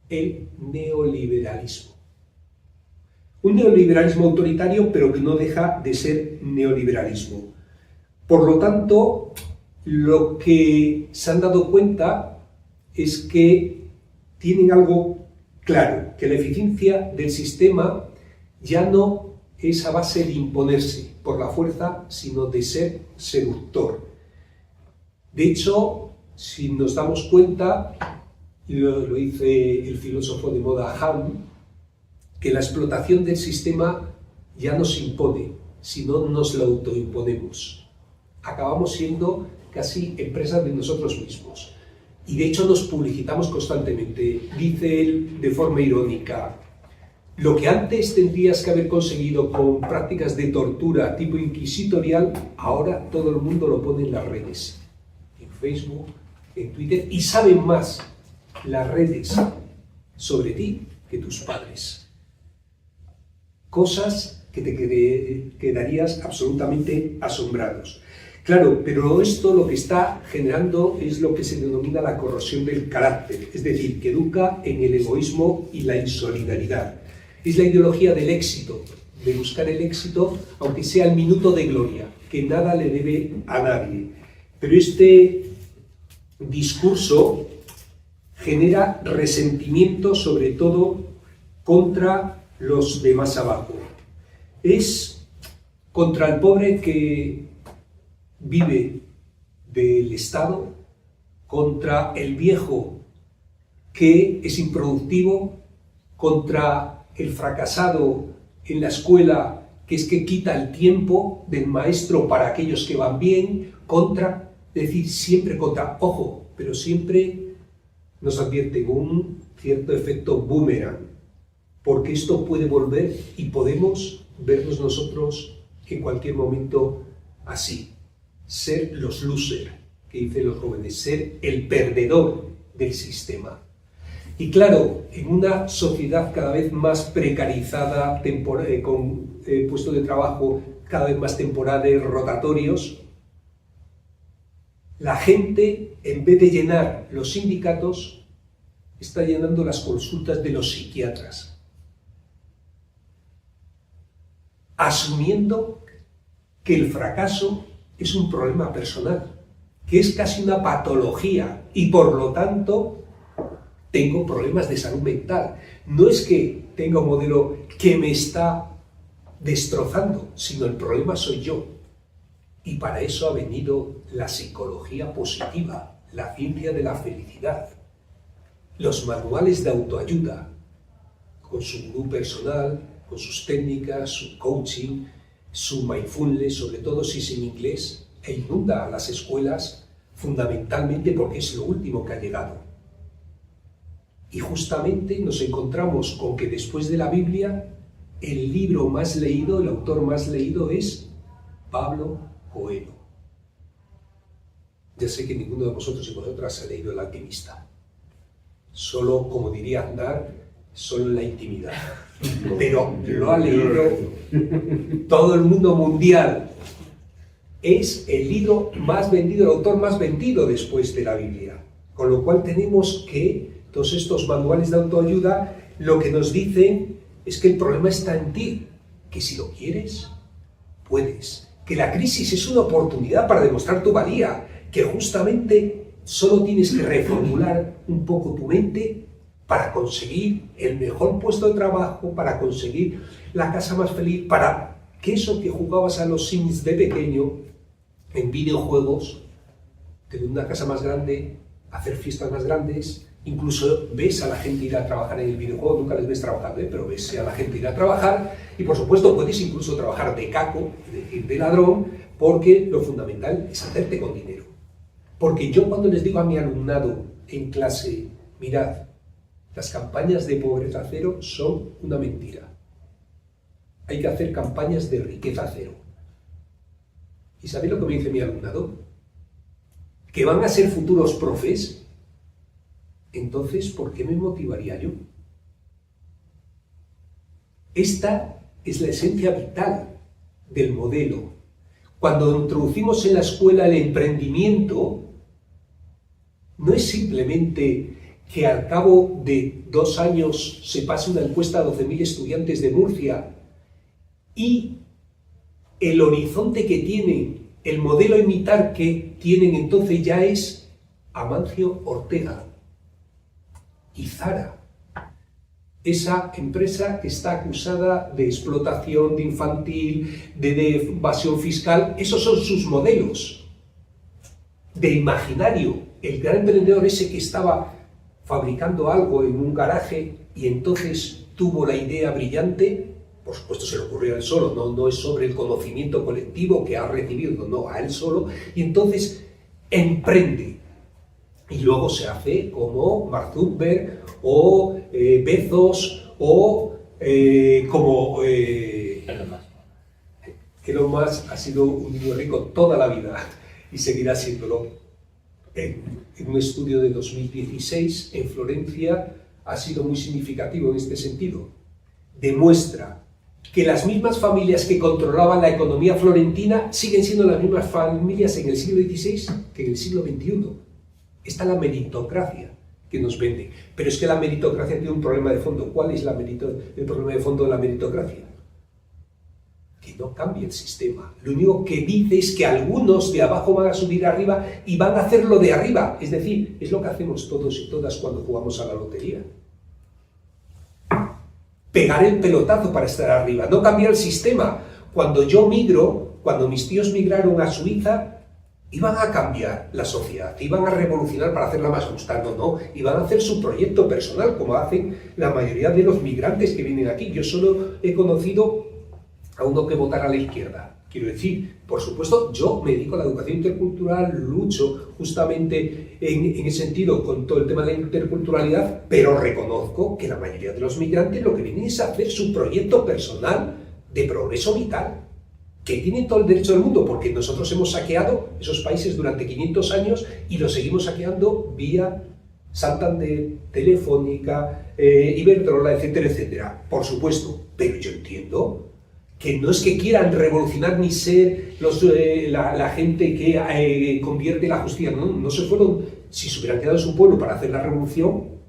el neoliberalismo. Un neoliberalismo autoritario, pero que no deja de ser neoliberalismo. Por lo tanto, lo que se han dado cuenta es que tienen algo claro, que la eficiencia del sistema ya no es a base de imponerse por la fuerza, sino de ser seductor. De hecho, si nos damos cuenta, lo dice el filósofo de moda Hahn, que la explotación del sistema ya no se impone, sino nos la autoimponemos. Acabamos siendo casi empresas de nosotros mismos. Y de hecho nos publicitamos constantemente. Dice él de forma irónica, lo que antes tendrías que haber conseguido con prácticas de tortura tipo inquisitorial, ahora todo el mundo lo pone en las redes, en Facebook, en Twitter, y saben más las redes sobre ti que tus padres. Cosas que te quedarías absolutamente asombrados. Claro, pero esto lo que está generando es lo que se denomina la corrosión del carácter, es decir, que educa en el egoísmo y la insolidaridad. Es la ideología del éxito, de buscar el éxito, aunque sea el minuto de gloria, que nada le debe a nadie. Pero este discurso genera resentimiento, sobre todo contra los de más abajo. Es contra el pobre que vive del Estado, contra el viejo que es improductivo, contra el fracasado en la escuela que es que quita el tiempo del maestro para aquellos que van bien, contra, es decir, siempre contra, ojo, pero siempre nos advierte con un cierto efecto boomerang, porque esto puede volver y podemos vernos nosotros en cualquier momento así. Ser los losers, que dicen los jóvenes, ser el perdedor del sistema. Y claro, en una sociedad cada vez más precarizada, con puestos de trabajo cada vez más temporales, rotatorios, la gente, en vez de llenar los sindicatos, está llenando las consultas de los psiquiatras, asumiendo que el fracaso es un problema personal, que es casi una patología y por lo tanto tengo problemas de salud mental. No es que tenga un modelo que me está destrozando, sino el problema soy yo. Y para eso ha venido la psicología positiva, la ciencia de la felicidad, los manuales de autoayuda, con su gurú personal, con sus técnicas, su coaching, su mindfulness, sobre todo si es en inglés, e inunda a las escuelas fundamentalmente porque es lo último que ha llegado. Y justamente nos encontramos con que después de la Biblia, el libro más leído, el autor más leído es Pablo Coelho. Ya sé que ninguno de vosotros y vosotras ha leído El Alquimista. Solo, como diría Aznar, solo en la intimidad. Pero lo ha leído todo el mundo mundial. Es el libro más vendido, el autor más vendido después de la Biblia. Con lo cual tenemos que todos estos manuales de autoayuda lo que nos dicen es que el problema está en ti, que si lo quieres, puedes. Que la crisis es una oportunidad para demostrar tu valía, que justamente solo tienes que reformular un poco tu mente para conseguir el mejor puesto de trabajo, para conseguir la casa más feliz, para que eso que jugabas a los Sims de pequeño, en videojuegos, tener una casa más grande, hacer fiestas más grandes, incluso ves a la gente ir a trabajar en el videojuego, nunca les ves trabajando, pero ves a la gente ir a trabajar y por supuesto puedes incluso trabajar de caco, es decir, de ladrón, porque lo fundamental es hacerte con dinero. Porque yo cuando les digo a mi alumnado en clase, mirad, las campañas de pobreza cero son una mentira. Hay que hacer campañas de riqueza cero. ¿Y sabéis lo que me dice mi alumnado? Que van a ser futuros profes. Entonces, ¿por qué me motivaría yo? Esta es la esencia vital del modelo. Cuando introducimos en la escuela el emprendimiento, no es simplemente que al cabo de 2 años se pase una encuesta a 12.000 estudiantes de Murcia y el horizonte que tienen, el modelo a imitar que tienen entonces ya es Amancio Ortega y Zara, esa empresa que está acusada de explotación de infantil, de evasión fiscal. Esos son sus modelos de imaginario. El gran emprendedor ese que estaba fabricando algo en un garaje y entonces tuvo la idea brillante, por supuesto se le ocurrió a él solo, no es sobre el conocimiento colectivo que ha recibido, no, a él solo, y entonces emprende. Y luego se hace como Mark Zuckerberg o Bezos o como Elon Musk ha sido un niño rico toda la vida y seguirá siéndolo. En un estudio de 2016 en Florencia ha sido muy significativo en este sentido. Demuestra que las mismas familias que controlaban la economía florentina siguen siendo las mismas familias en el siglo XVI que en el siglo XXI. Esta es la meritocracia que nos vende. Pero es que la meritocracia tiene un problema de fondo. ¿Cuál es el problema de fondo de la meritocracia? Que no cambia el sistema. Lo único que dice es que algunos de abajo van a subir arriba y van a hacerlo de arriba. Es decir, es lo que hacemos todos y todas cuando jugamos a la lotería. Pegar el pelotazo para estar arriba, no cambiar el sistema. Cuando yo migro, cuando mis tíos migraron a Suiza, iban a cambiar la sociedad, iban a revolucionar para hacerla más justa, no, iban a hacer su proyecto personal, como hacen la mayoría de los migrantes que vienen aquí. Yo solo he conocido a uno que votara a la izquierda. Quiero decir, por supuesto, yo me dedico a la educación intercultural, lucho justamente en ese sentido con todo el tema de la interculturalidad, pero reconozco que la mayoría de los migrantes lo que vienen es a hacer su proyecto personal de progreso vital, que tienen todo el derecho del mundo, porque nosotros hemos saqueado esos países durante 500 años y los seguimos saqueando vía Santander, Telefónica, Iberdrola, etcétera, etcétera. Por supuesto, pero yo entiendo que no es que quieran revolucionar ni ser la gente que convierte la justicia, no se fueron, si se hubieran quedado en su pueblo para hacer la revolución,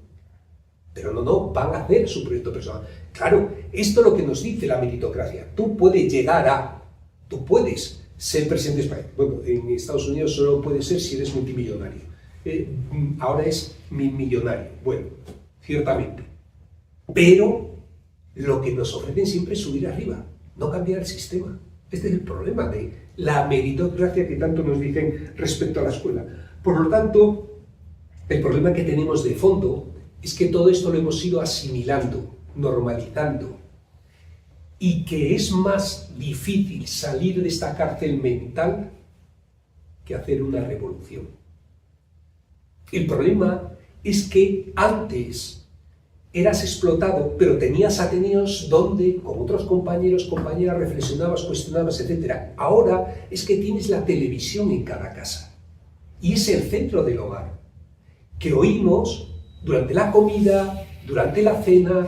pero no, van a hacer su proyecto personal. Claro, esto es lo que nos dice la meritocracia. Tú puedes ser presidente de España. Bueno, en Estados Unidos solo puede ser si eres multimillonario. Ahora es millonario. Bueno, ciertamente. Pero lo que nos ofrecen siempre es subir arriba, no cambiar el sistema. Este es el problema de la meritocracia que tanto nos dicen respecto a la escuela. Por lo tanto, el problema que tenemos de fondo es que todo esto lo hemos ido asimilando, normalizando, y que es más difícil salir de esta cárcel mental que hacer una revolución. El problema es que antes eras explotado, pero tenías ateneos donde, con otros compañeros, compañeras, reflexionabas, cuestionabas, etc. Ahora es que tienes la televisión en cada casa, y es el centro del hogar, que oímos durante la comida, durante la cena.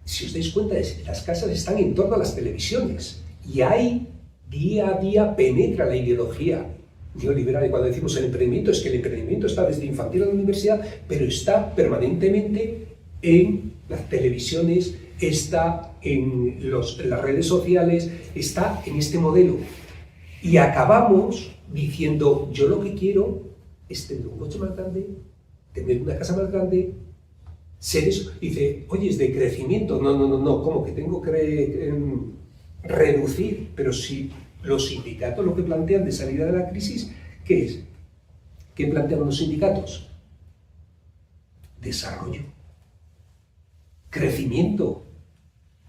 Si os dais cuenta, las casas están en torno a las televisiones, y ahí día a día penetra la ideología neoliberal. Y cuando decimos el emprendimiento, es que el emprendimiento está desde infantil a la universidad, pero está permanentemente en las televisiones, está en las redes sociales, está en este modelo. Y acabamos diciendo, yo lo que quiero es tener un coche más grande, tener una casa más grande, ser eso. Dice, oye, es de crecimiento. No, ¿cómo que tengo que reducir? Pero si los sindicatos lo que plantean de salida de la crisis, ¿qué es? ¿Qué plantean los sindicatos? Desarrollo, crecimiento.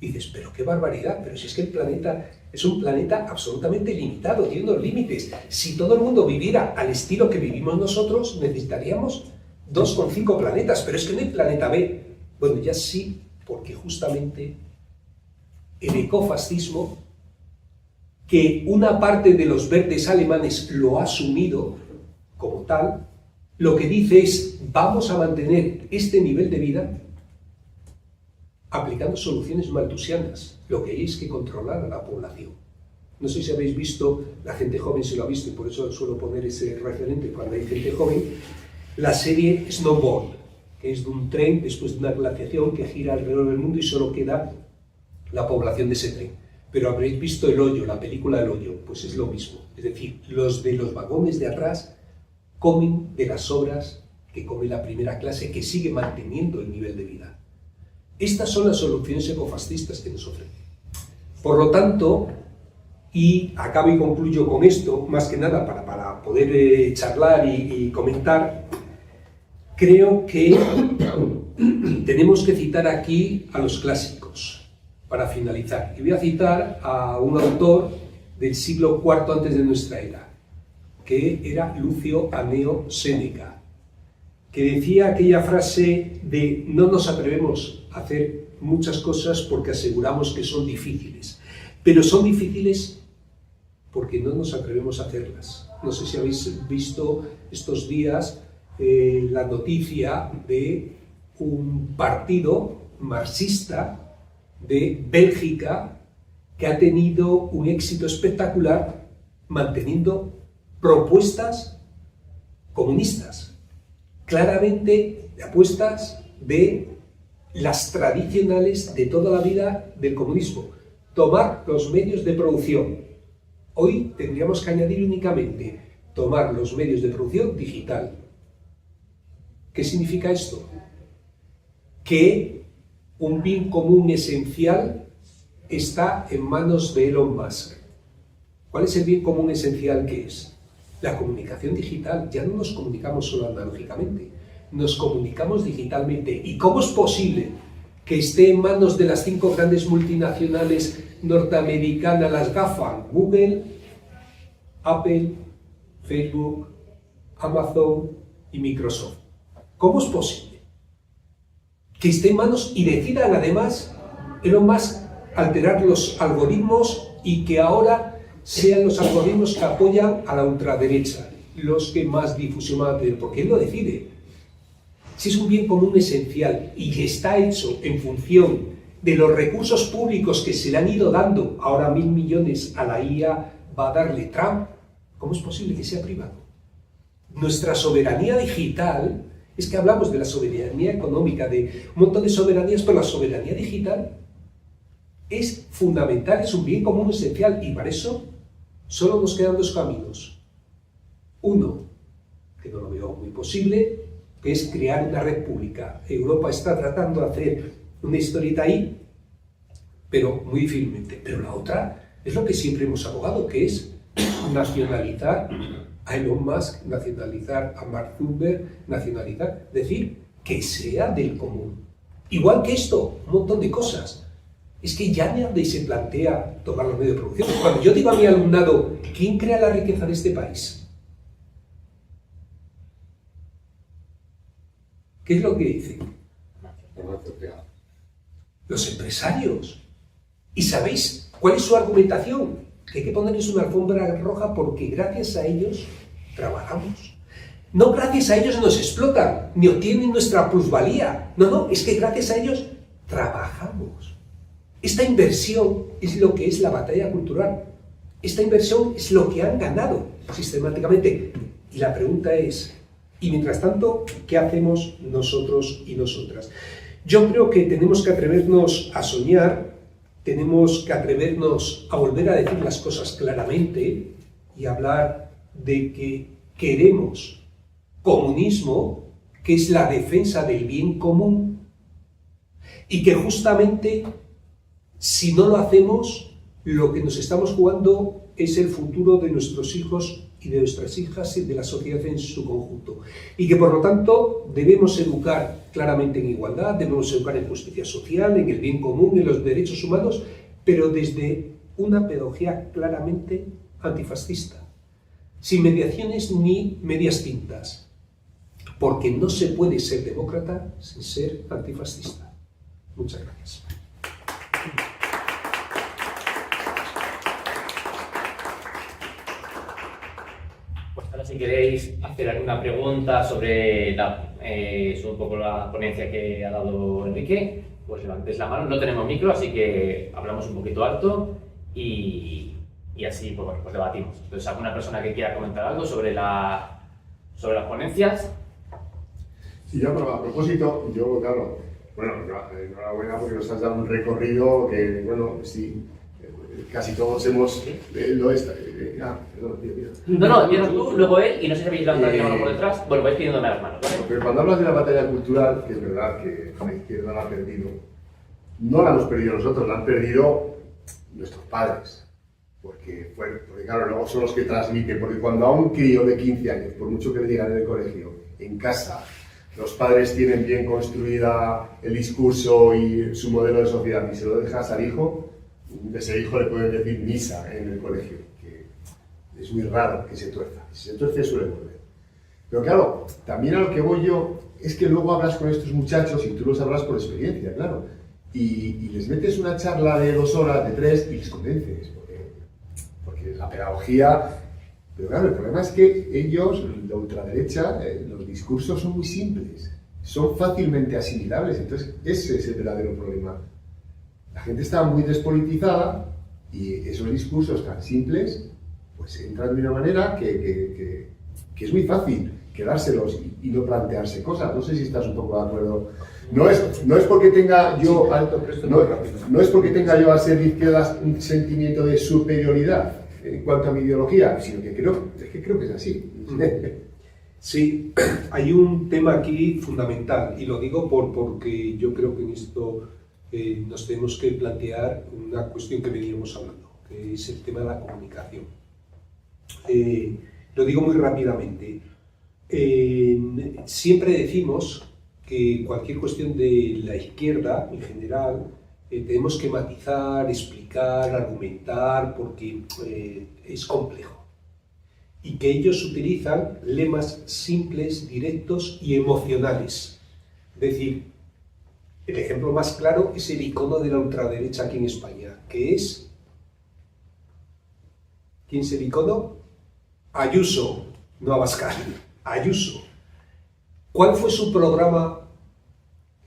Y dices, pero qué barbaridad, pero si es que el planeta es un planeta absolutamente limitado, tiene unos límites. Si todo el mundo viviera al estilo que vivimos nosotros, necesitaríamos 2,5 planetas, pero es que no hay planeta B. Bueno, ya sí, porque justamente el ecofascismo, que una parte de los verdes alemanes lo ha asumido como tal, lo que dice es, vamos a mantener este nivel de vida aplicando soluciones malthusianas. Lo que hay es que controlar a la población. No sé si habéis visto, la gente joven se lo ha visto, y por eso suelo poner ese referente cuando hay gente joven, la serie Snowball, que es de un tren después de una glaciación que gira alrededor del mundo y solo queda la población de ese tren. Pero habréis visto El Hoyo, la película El Hoyo, pues es lo mismo. Es decir, los de los vagones de atrás comen de las sobras que come la primera clase, que sigue manteniendo el nivel de vida. Estas son las soluciones ecofascistas que nos ofrecen. Por lo tanto, y acabo y concluyo con esto, más que nada para poder charlar y comentar, creo que tenemos que citar aquí a los clásicos para finalizar. Y voy a citar a un autor del siglo IV antes de nuestra era, que era Lucio Anneo Séneca, que decía aquella frase de no nos atrevemos a hacer muchas cosas porque aseguramos que son difíciles, pero son difíciles porque no nos atrevemos a hacerlas. No sé si habéis visto estos días la noticia de un partido marxista de Bélgica que ha tenido un éxito espectacular manteniendo propuestas comunistas, claramente apuestas de las tradicionales de toda la vida del comunismo. Tomar los medios de producción. Hoy tendríamos que añadir únicamente tomar los medios de producción digital. ¿Qué significa esto? Que un bien común esencial está en manos de Elon Musk. ¿Cuál es el bien común esencial que es? La comunicación digital. Ya no nos comunicamos solo analógicamente, nos comunicamos digitalmente. ¿Y cómo es posible que esté en manos de las 5 grandes multinacionales norteamericanas, las GAFA, Google, Apple, Facebook, Amazon y Microsoft? ¿Cómo es posible que esté en manos y decidan además Elon Musk alterar los algoritmos y que ahora sean los algoritmos que apoyan a la ultraderecha, los que más difusión van a tener, porque él lo decide. Si es un bien común esencial y está hecho en función de los recursos públicos que se le han ido dando, ahora 1.000 millones a la IA va a darle Trump, ¿cómo es posible que sea privado? Nuestra soberanía digital, es que hablamos de la soberanía económica, de un montón de soberanías, pero la soberanía digital es fundamental, es un bien común esencial, y para eso solo nos quedan dos caminos. Uno, que no lo veo muy posible, que es crear una red pública. Europa está tratando de hacer una historieta ahí, pero muy difícilmente. Pero la otra es lo que siempre hemos abogado, que es nacionalizar a Elon Musk, nacionalizar a Mark Zuckerberg, nacionalizar, decir, que sea del común. Igual que esto, un montón de cosas. Es que ya nadie se plantea tomar los medios de producción. Cuando yo digo a mi alumnado, ¿quién crea la riqueza de este país? ¿Qué es lo que dicen? Los empresarios. ¿Y sabéis cuál es su argumentación? Que hay que ponerles una alfombra roja porque gracias a ellos trabajamos. No gracias a ellos nos explotan, ni obtienen nuestra plusvalía. No, es que gracias a ellos trabajamos. Esta inversión es lo que es la batalla cultural. Esta inversión es lo que han ganado sistemáticamente. Y la pregunta es, y mientras tanto, ¿qué hacemos nosotros y nosotras? Yo creo que tenemos que atrevernos a soñar, tenemos que atrevernos a volver a decir las cosas claramente y hablar de que queremos comunismo, que es la defensa del bien común, y que justamente si no lo hacemos, lo que nos estamos jugando es el futuro de nuestros hijos y de nuestras hijas y de la sociedad en su conjunto. Y que por lo tanto debemos educar claramente en igualdad, debemos educar en justicia social, en el bien común, en los derechos humanos, pero desde una pedagogía claramente antifascista, sin mediaciones ni medias tintas, porque no se puede ser demócrata sin ser antifascista. Muchas gracias. Pues ahora si queréis hacer alguna pregunta sobre un poco la ponencia que ha dado Enrique, pues levantéis la mano. No tenemos micro, así que hablamos un poquito alto y así pues, bueno, pues debatimos. Entonces, ¿alguna persona que quiera comentar algo sobre las ponencias? Sí, yo a propósito, claro, bueno, enhorabuena porque nos has dado un recorrido que, bueno, sí, casi todos hemos... perdón, tío. No, empiezas tú, luego él, y no sé si habéis levantado la mano por detrás. Bueno, vais pidiéndome las manos, ¿vale? Pero cuando hablas de la batalla cultural, que es verdad que la izquierda la ha perdido, no la hemos perdido nosotros, la han perdido nuestros padres. Porque claro, luego son los que transmiten, porque cuando a un crío de 15 años, por mucho que le digan en el colegio, en casa, los padres tienen bien construida el discurso y su modelo de sociedad, y se lo dejas al hijo, de ese hijo le pueden decir misa en el colegio, que es muy raro que se tuerza. Si se tuerce suele volver. Pero claro, también a lo que voy yo es que luego hablas con estos muchachos y tú los hablas por experiencia, claro, y les metes una charla de 2 horas, de 3 y les convences, porque la pedagogía... Pero claro, el problema es que ellos, la ultraderecha, los discursos son muy simples, son fácilmente asimilables, entonces ese es el verdadero problema. La gente está muy despolitizada y esos discursos tan simples pues entran de una manera que es muy fácil quedárselos y no plantearse cosas. No sé si estás un poco de acuerdo. No es porque tenga yo no es porque tenga yo al ser de izquierdas un sentimiento de superioridad en cuanto a mi ideología, sino que creo que es así. Sí, hay un tema aquí fundamental y lo digo porque yo creo que en esto nos tenemos que plantear una cuestión que veníamos hablando, que es el tema de la comunicación. Lo digo muy rápidamente. Siempre decimos que cualquier cuestión de la izquierda en general tenemos que matizar, explicar, argumentar, porque es complejo. Y que ellos utilizan lemas simples, directos y emocionales. Es decir, el ejemplo más claro es el icono de la ultraderecha aquí en España, que es... ¿Quién es el icono? Ayuso. no Abascal, a Ayuso. ¿Cuál fue su programa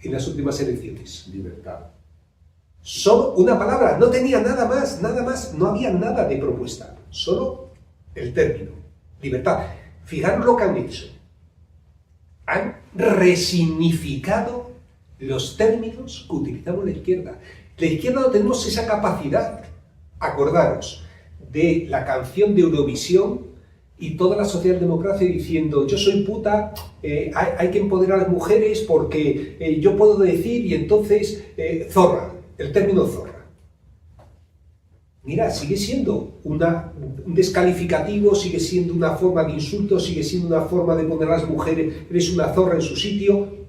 en las últimas elecciones? Libertad. Solo una palabra, no tenía nada más, no había nada de propuesta, solo el término, libertad. Fijaros lo que han hecho. Han resignificado los términos que utilizamos la izquierda. La izquierda no tenemos esa capacidad. Acordaros de la canción de Eurovisión y toda la socialdemocracia diciendo yo soy puta, hay que empoderar a las mujeres porque yo puedo decir y entonces zorra, el término zorra. Mira, sigue siendo un descalificativo, sigue siendo una forma de insulto, sigue siendo una forma de poner a las mujeres, eres una zorra en su sitio.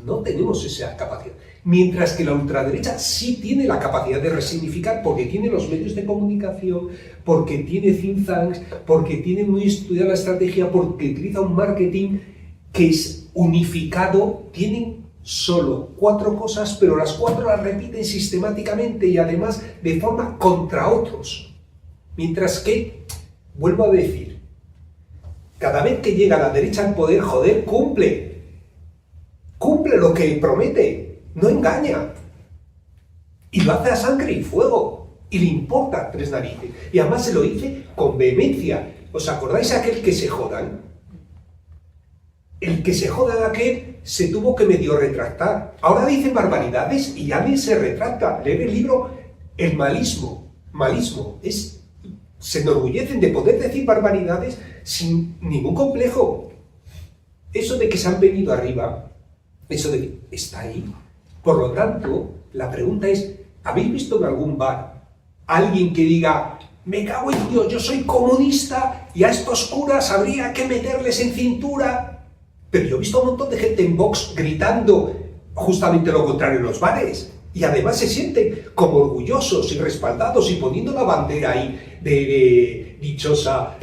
No tenemos esa capacidad. Mientras que la ultraderecha sí tiene la capacidad de resignificar porque tiene los medios de comunicación, porque tiene think tanks, porque tiene muy estudiada la estrategia, porque utiliza un marketing que es unificado, tienen solo 4 cosas, pero las 4 las repiten sistemáticamente y además de forma contra otros. Mientras que, vuelvo a decir, cada vez que llega la derecha al poder, joder, cumple lo que promete, no engaña. Y lo hace a sangre y fuego, y le importa 3 narices. Y además se lo dice con vehemencia. ¿Os acordáis de aquel que se jodan? El que se joda aquel se tuvo que medio retractar. Ahora dicen barbaridades y ya ni se retracta. Leer el libro El malismo. Malismo. Se enorgullecen de poder decir barbaridades sin ningún complejo. Eso de que se han venido arriba, eso de que está ahí. Por lo tanto, la pregunta es, ¿habéis visto en algún bar a alguien que diga me cago en Dios, yo soy comunista y a estos curas habría que meterles en cintura? Pero yo he visto a un montón de gente en Vox gritando justamente lo contrario en los bares. Y además se sienten como orgullosos y respaldados y poniendo la bandera ahí de dichosa,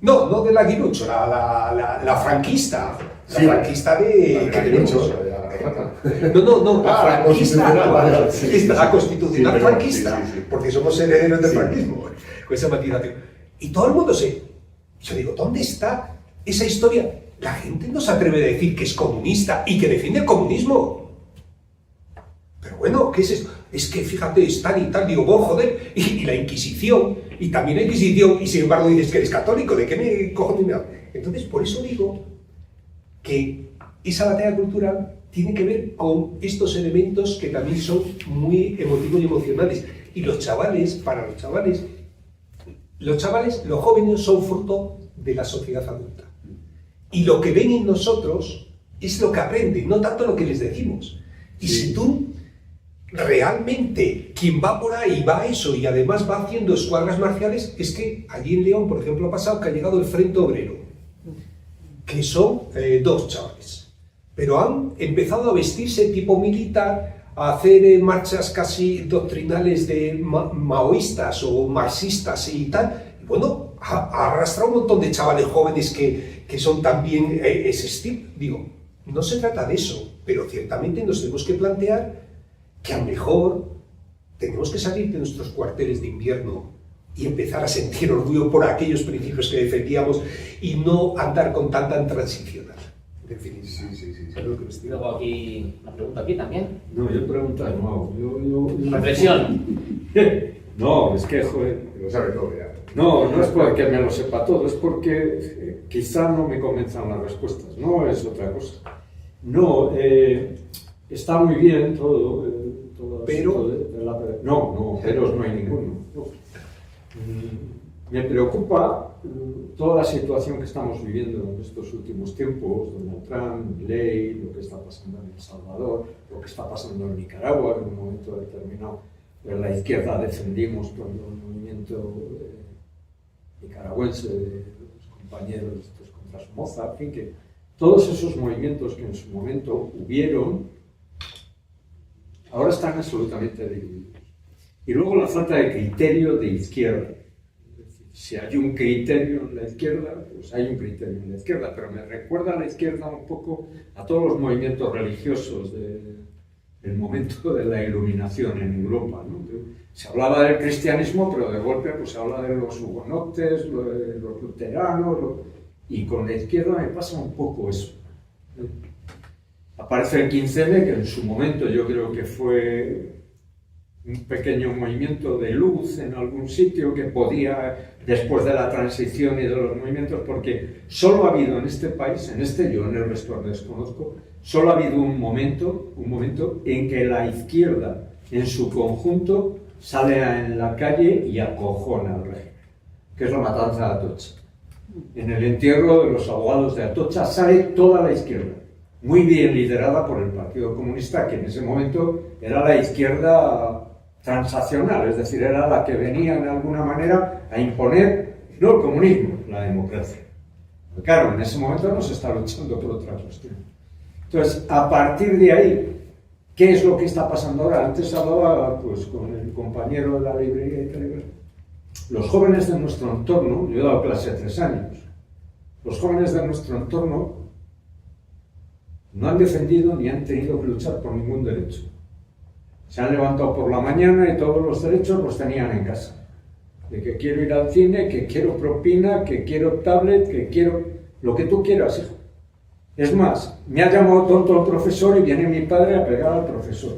no del aguilucho, la franquista. La franquista de... ¿qué tenemos? No, la franquista. La constitucional franquista. Porque somos herederos del franquismo. Con esa matización. Y todo el mundo yo digo, ¿dónde está esa historia? La gente no se atreve a decir que es comunista y que defiende el comunismo. Pero bueno, ¿qué es esto? Es que fíjate, es tal y tal, digo, vos joder, y la Inquisición, y también la Inquisición, y sin embargo dices que eres católico, ¿de qué me cojones me hablas? Entonces, por eso digo que esa batalla cultural tiene que ver con estos elementos que también son muy emotivos y emocionales. Y los chavales, para los chavales, los jóvenes son fruto de la sociedad adulta. Y lo que ven en nosotros es lo que aprenden, no tanto lo que les decimos. Y si tú realmente, quien va por ahí va a eso y además va haciendo escuadras marciales, es que allí en León, por ejemplo, ha pasado que ha llegado el Frente Obrero, que son 2 chavales, pero han empezado a vestirse tipo militar, a hacer marchas casi doctrinales de maoístas o marxistas y tal. Y bueno, ha arrastrado un montón de chavales jóvenes que son también ese estilo. Digo, no se trata de eso, pero ciertamente nos tenemos que plantear que a lo mejor tenemos que salir de nuestros cuarteles de invierno y empezar a sentir orgullo por aquellos principios que defendíamos y no andar con tanta transicional. En fin, sí. Luego aquí, una pregunta aquí también. No, yo pregunto de nuevo. Reflexión. No, es que, joder, Lo sabe todo ya. no es porque me lo sepa todo, es porque quizá no me convenzan las respuestas, no es otra cosa. No, está muy bien todo. Pero... No, pero no hay ninguno. Me preocupa toda la situación que estamos viviendo en estos últimos tiempos, Donald Trump, Milei, lo que está pasando en El Salvador, lo que está pasando en Nicaragua, que en un momento determinado la izquierda defendimos todo el movimiento nicaragüense de los compañeros contra Somoza, en fin, que todos esos movimientos que en su momento hubieron, ahora están absolutamente divididos. Y luego la falta de criterio de izquierda. Si hay un criterio en la izquierda, pues hay un criterio en la izquierda, pero me recuerda a la izquierda un poco a todos los movimientos religiosos de el momento de la iluminación en Europa, ¿no? Se hablaba del cristianismo, pero de golpe pues, se habla de los hugonotes, de los luteranos, y con la izquierda me pasa un poco eso. Aparece el 15M, que en su momento yo creo que fue un pequeño movimiento de luz en algún sitio que podía, después de la transición y de los movimientos, porque solo ha habido en este país, yo en el resto desconozco, solo ha habido un momento en que la izquierda en su conjunto sale en la calle y acojona al régimen, que es la matanza de Atocha. En el entierro de los abogados de Atocha sale toda la izquierda, muy bien liderada por el Partido Comunista, que en ese momento era la izquierda transaccional, es decir, era la que venía de alguna manera a imponer, no el comunismo, la democracia. Pero claro, en ese momento no se está luchando por otra cuestión. Entonces, a partir de ahí, ¿qué es lo que está pasando ahora? Antes hablaba pues, con el compañero de la librería y tal. Los jóvenes de nuestro entorno, yo he dado clase 3 años, los jóvenes de nuestro entorno no han defendido ni han tenido que luchar por ningún derecho. Se han levantado por la mañana y todos los derechos los tenían en casa. De que quiero ir al cine, que quiero propina, que quiero tablet, que quiero lo que tú quieras, hijo. Es más, me ha llamado tonto el profesor y viene mi padre a pegar al profesor.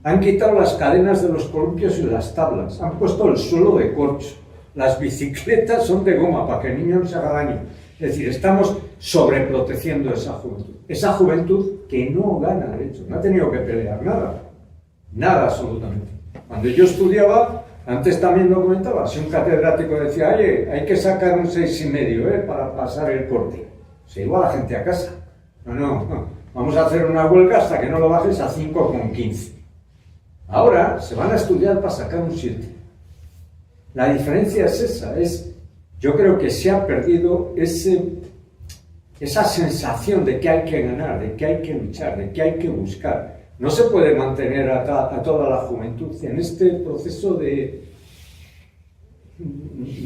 Han quitado las cadenas de los columpios y las tablas, han puesto el suelo de corcho. Las bicicletas son de goma para que el niño no se haga daño. Es decir, estamos sobreprotegiendo esa juventud. Esa juventud que no gana derechos, no ha tenido que pelear nada. Nada, absolutamente. Cuando yo estudiaba, antes también lo comentaba, si un catedrático decía, oye, hay que sacar un 6,5 para pasar el corte, se iba la gente a casa. No, vamos a hacer una huelga hasta que no lo bajes a 5,15. Ahora se van a estudiar para sacar un 7. La diferencia es esa, yo creo que se ha perdido esa sensación de que hay que ganar, de que hay que luchar, de que hay que buscar. No se puede mantener a toda la juventud en este proceso de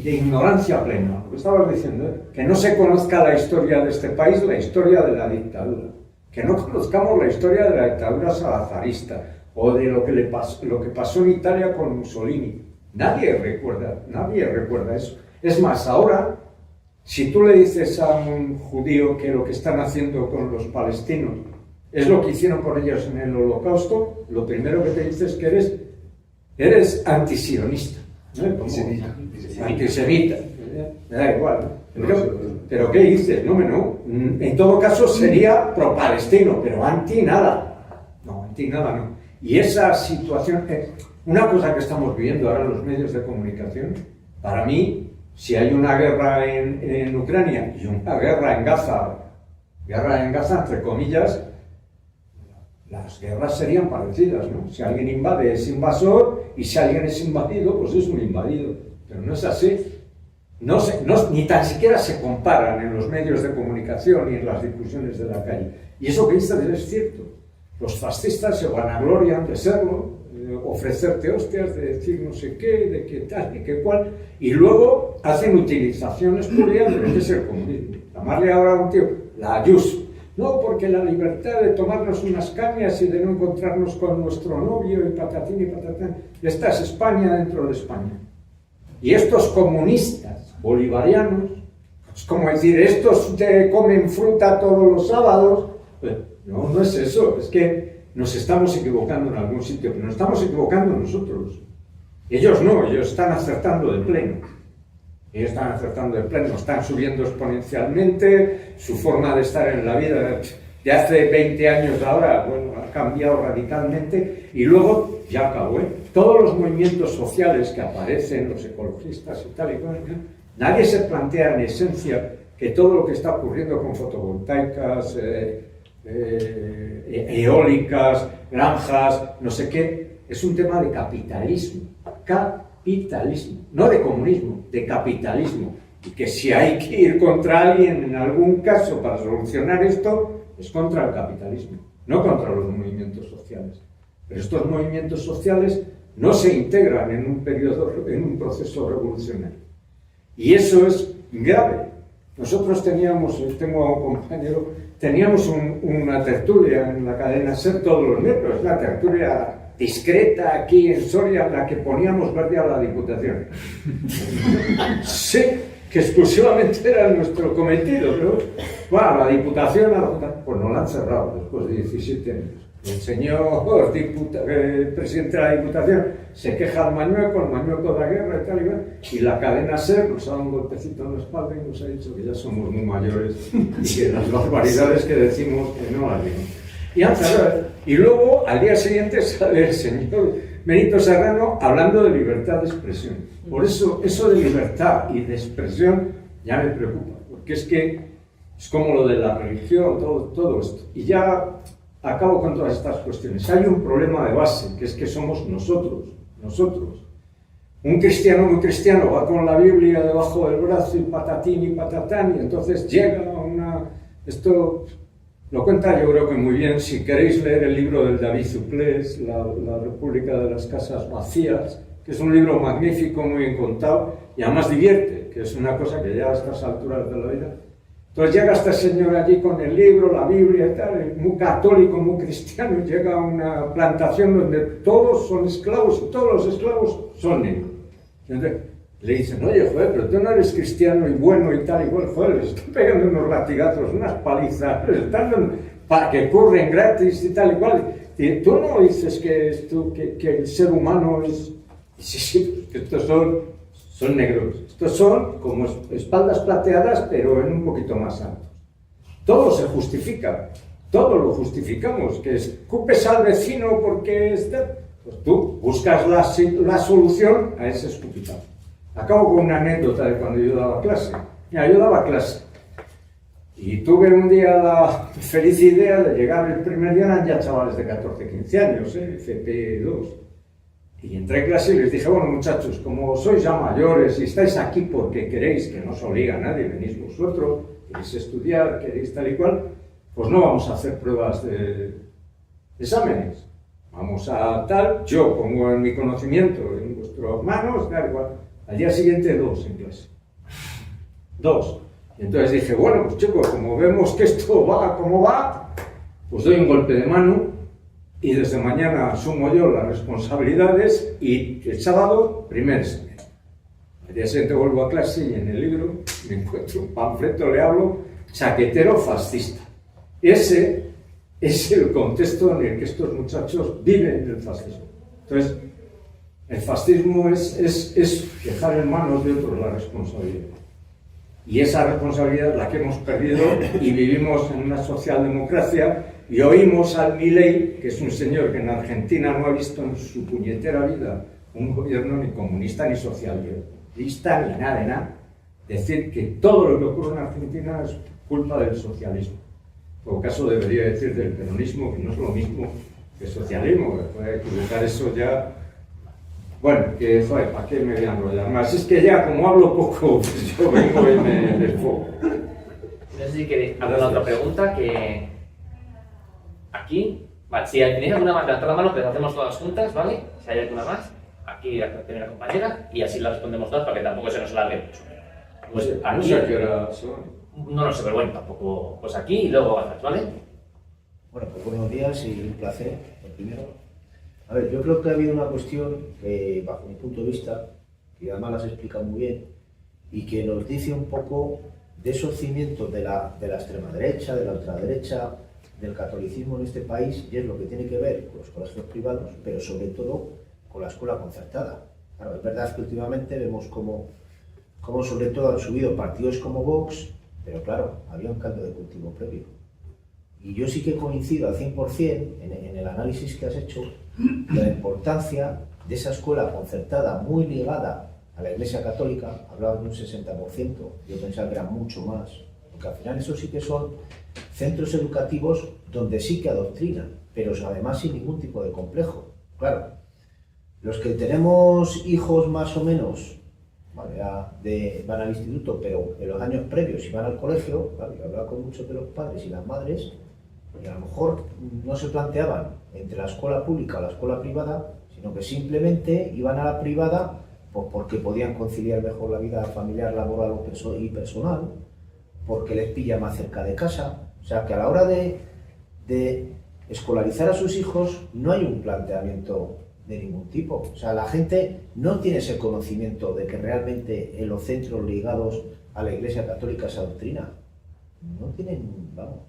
ignorancia plena. Lo que estabas diciendo, que no se conozca la historia de este país, la historia de la dictadura. Que no conozcamos la historia de la dictadura salazarista o de lo que pasó en Italia con Mussolini. Nadie recuerda eso. Es más, ahora, si tú le dices a un judío que lo que están haciendo con los palestinos es lo que hicieron con ellos en el Holocausto, lo primero que te dice es que eres antisionista, ¿no? Antisemita. Me da igual, ¿no? Pero ¿qué dices? No. En todo caso sería pro-palestino, pero anti nada. No, anti nada no. Y esa situación, una cosa que estamos viviendo ahora en los medios de comunicación, para mí, si hay una guerra en Ucrania y una guerra en Gaza entre comillas, las guerras serían parecidas, ¿no? Si alguien invade es invasor y si alguien es invadido, pues es un invadido. Pero no es así. Ni tan siquiera se comparan en los medios de comunicación y en las discusiones de la calle. Y eso que dices es cierto. Los fascistas se vanaglorian de serlo, ofrecerte hostias, de decir no sé qué, de qué tal y qué cual, y luego hacen utilizaciones puras de lo que es el comunismo. Llamarle ahora a un tío, la Ayuso. No, porque la libertad de tomarnos unas cañas y de no encontrarnos con nuestro novio y patatín y patatán. Esta es España dentro de España. Y estos comunistas bolivarianos, es como decir, estos te comen fruta todos los sábados. Pues, no es eso, es que nos estamos equivocando en algún sitio, pero nos estamos equivocando nosotros. Ellos no, ellos están acertando de pleno. Ellos están acertando de pleno, están subiendo exponencialmente, su forma de estar en la vida de hace 20 años ahora, bueno, ha cambiado radicalmente, y luego, ya acabó, todos los movimientos sociales que aparecen, los ecologistas y tal y cual, nadie se plantea en esencia que todo lo que está ocurriendo con fotovoltaicas, eólicas, granjas, no sé qué, es un tema de capitalismo, no de comunismo, de capitalismo, y que si hay que ir contra alguien en algún caso para solucionar esto, es contra el capitalismo, no contra los movimientos sociales. Pero estos movimientos sociales no se integran en un proceso revolucionario. Y eso es grave, Nosotros teníamos, tengo a un compañero, teníamos una tertulia en la cadena SER todos los miércoles, una tertulia discreta aquí en Soria, en la que poníamos verde a la Diputación. Sí, que exclusivamente era nuestro cometido, ¿no? Bueno, la Diputación, pues nos la han cerrado después de 17 años. El señor presidente de la Diputación se queja al Mañueco, el Mañueco de la guerra y tal, y la cadena SER nos ha dado un golpecito en la espalda y nos ha dicho que ya somos muy mayores y que las barbaridades que decimos que no las digamos. Y han cerrado. Y luego, al día siguiente, sale el señor Benito Serrano hablando de libertad de expresión. Por eso de libertad y de expresión ya me preocupa, porque es que es como lo de la religión, todo esto. Y ya acabo con todas estas cuestiones. Hay un problema de base, que es que somos nosotros. Un cristiano muy cristiano va con la Biblia debajo del brazo y patatín y patatán, y entonces llega esto lo cuenta yo creo que muy bien. Si queréis leer el libro del David Zuclés, la República de las Casas Vacías, que es un libro magnífico, muy bien contado, y además divierte, que es una cosa que ya a estas alturas de la vida. Entonces llega este señor allí con el libro, la Biblia y tal, muy católico, muy cristiano, y llega a una plantación donde todos son esclavos y todos los esclavos son negros. Entonces le dicen, oye, joder, pero tú no eres cristiano y bueno y tal, igual, joder, les están pegando unos latigazos, unas palizas, les están dando para que corren gratis y tal, igual. Y tú no dices que el ser humano es... Sí, que estos son negros. Estos son como espaldas plateadas, pero en un poquito más altos. Todo se justifica, todo lo justificamos, que escupes al vecino porque pues tú buscas la solución a ese escupitazo. Acabo con una anécdota de cuando yo daba clase. Mira, yo daba clase y tuve un día la feliz idea de llegar el primer día, eran ya chavales de 14, 15 años, FP2. Y entré a clase y les dije, bueno muchachos, como sois ya mayores y estáis aquí porque queréis, que no os obliga a nadie, venís vosotros, queréis estudiar, queréis tal y cual, pues no vamos a hacer pruebas de exámenes. Vamos a tal, yo pongo en mi conocimiento en vuestras manos, da igual. Al día siguiente 2 en clase. 2. Y entonces dije, bueno, pues chicos, como vemos que esto va como va, pues doy un golpe de mano. Y desde mañana asumo yo las responsabilidades y el sábado, primer examen. Al día siguiente vuelvo a clase y en el libro me encuentro un panfleto, le hablo, chaquetero fascista. Ese es el contexto en el que estos muchachos viven el fascismo. Entonces, el fascismo es dejar en manos de otros la responsabilidad. Y esa responsabilidad es la que hemos perdido y vivimos en una socialdemocracia. Y oímos al Milei, que es un señor que en Argentina no ha visto en su puñetera vida un gobierno ni comunista ni socialista ni nada de nada, decir que todo lo que ocurre en Argentina es culpa del socialismo. En todo caso debería decir del peronismo, que no es lo mismo que socialismo, que puede equivocar eso ya. Bueno, que joder, ¿para qué me voy a enrollar más? Es que ya como hablo poco, pues yo vengo y me desfogo. No sé si queréis alguna otra pregunta que... Aquí, vale, si tenéis alguna más, levantad la mano, pero hacemos todas juntas, ¿vale? Si hay alguna más, aquí la primera compañera, y así la respondemos todas para que tampoco se nos alargue mucho. Pues aquí, no sé a qué hora son. No lo sé, pero bueno, tampoco, pues aquí y luego atrás, ¿vale? Bueno, pues buenos días y un placer, lo primero. A ver, yo creo que ha habido una cuestión que, bajo mi punto de vista, que además las explica muy bien, y que nos dice un poco de esos cimientos de la extrema derecha, de la ultraderecha, del catolicismo en este país, y es lo que tiene que ver con los colegios privados, pero sobre todo con la escuela concertada. Claro, es verdad que últimamente vemos cómo sobre todo han subido partidos como Vox, pero claro, había un caldo de cultivo previo. Y yo sí que coincido al 100% en el análisis que has hecho de la importancia de esa escuela concertada muy ligada a la Iglesia Católica. Hablabas de un 60%, yo pensaba que era mucho más, porque al final eso sí que son centros educativos donde sí que adoctrinan, pero además sin ningún tipo de complejo. Claro, los que tenemos hijos más o menos, ¿vale? Van al instituto, pero en los años previos iban al colegio, claro, yo hablaba con muchos de los padres y las madres, y a lo mejor no se planteaban entre la escuela pública o la escuela privada, sino que simplemente iban a la privada pues porque podían conciliar mejor la vida familiar, laboral y personal, porque les pilla más cerca de casa. O sea, que a la hora de escolarizar a sus hijos no hay un planteamiento de ningún tipo. O sea, la gente no tiene ese conocimiento de que realmente en los centros ligados a la Iglesia Católica esa doctrina no tienen, vamos,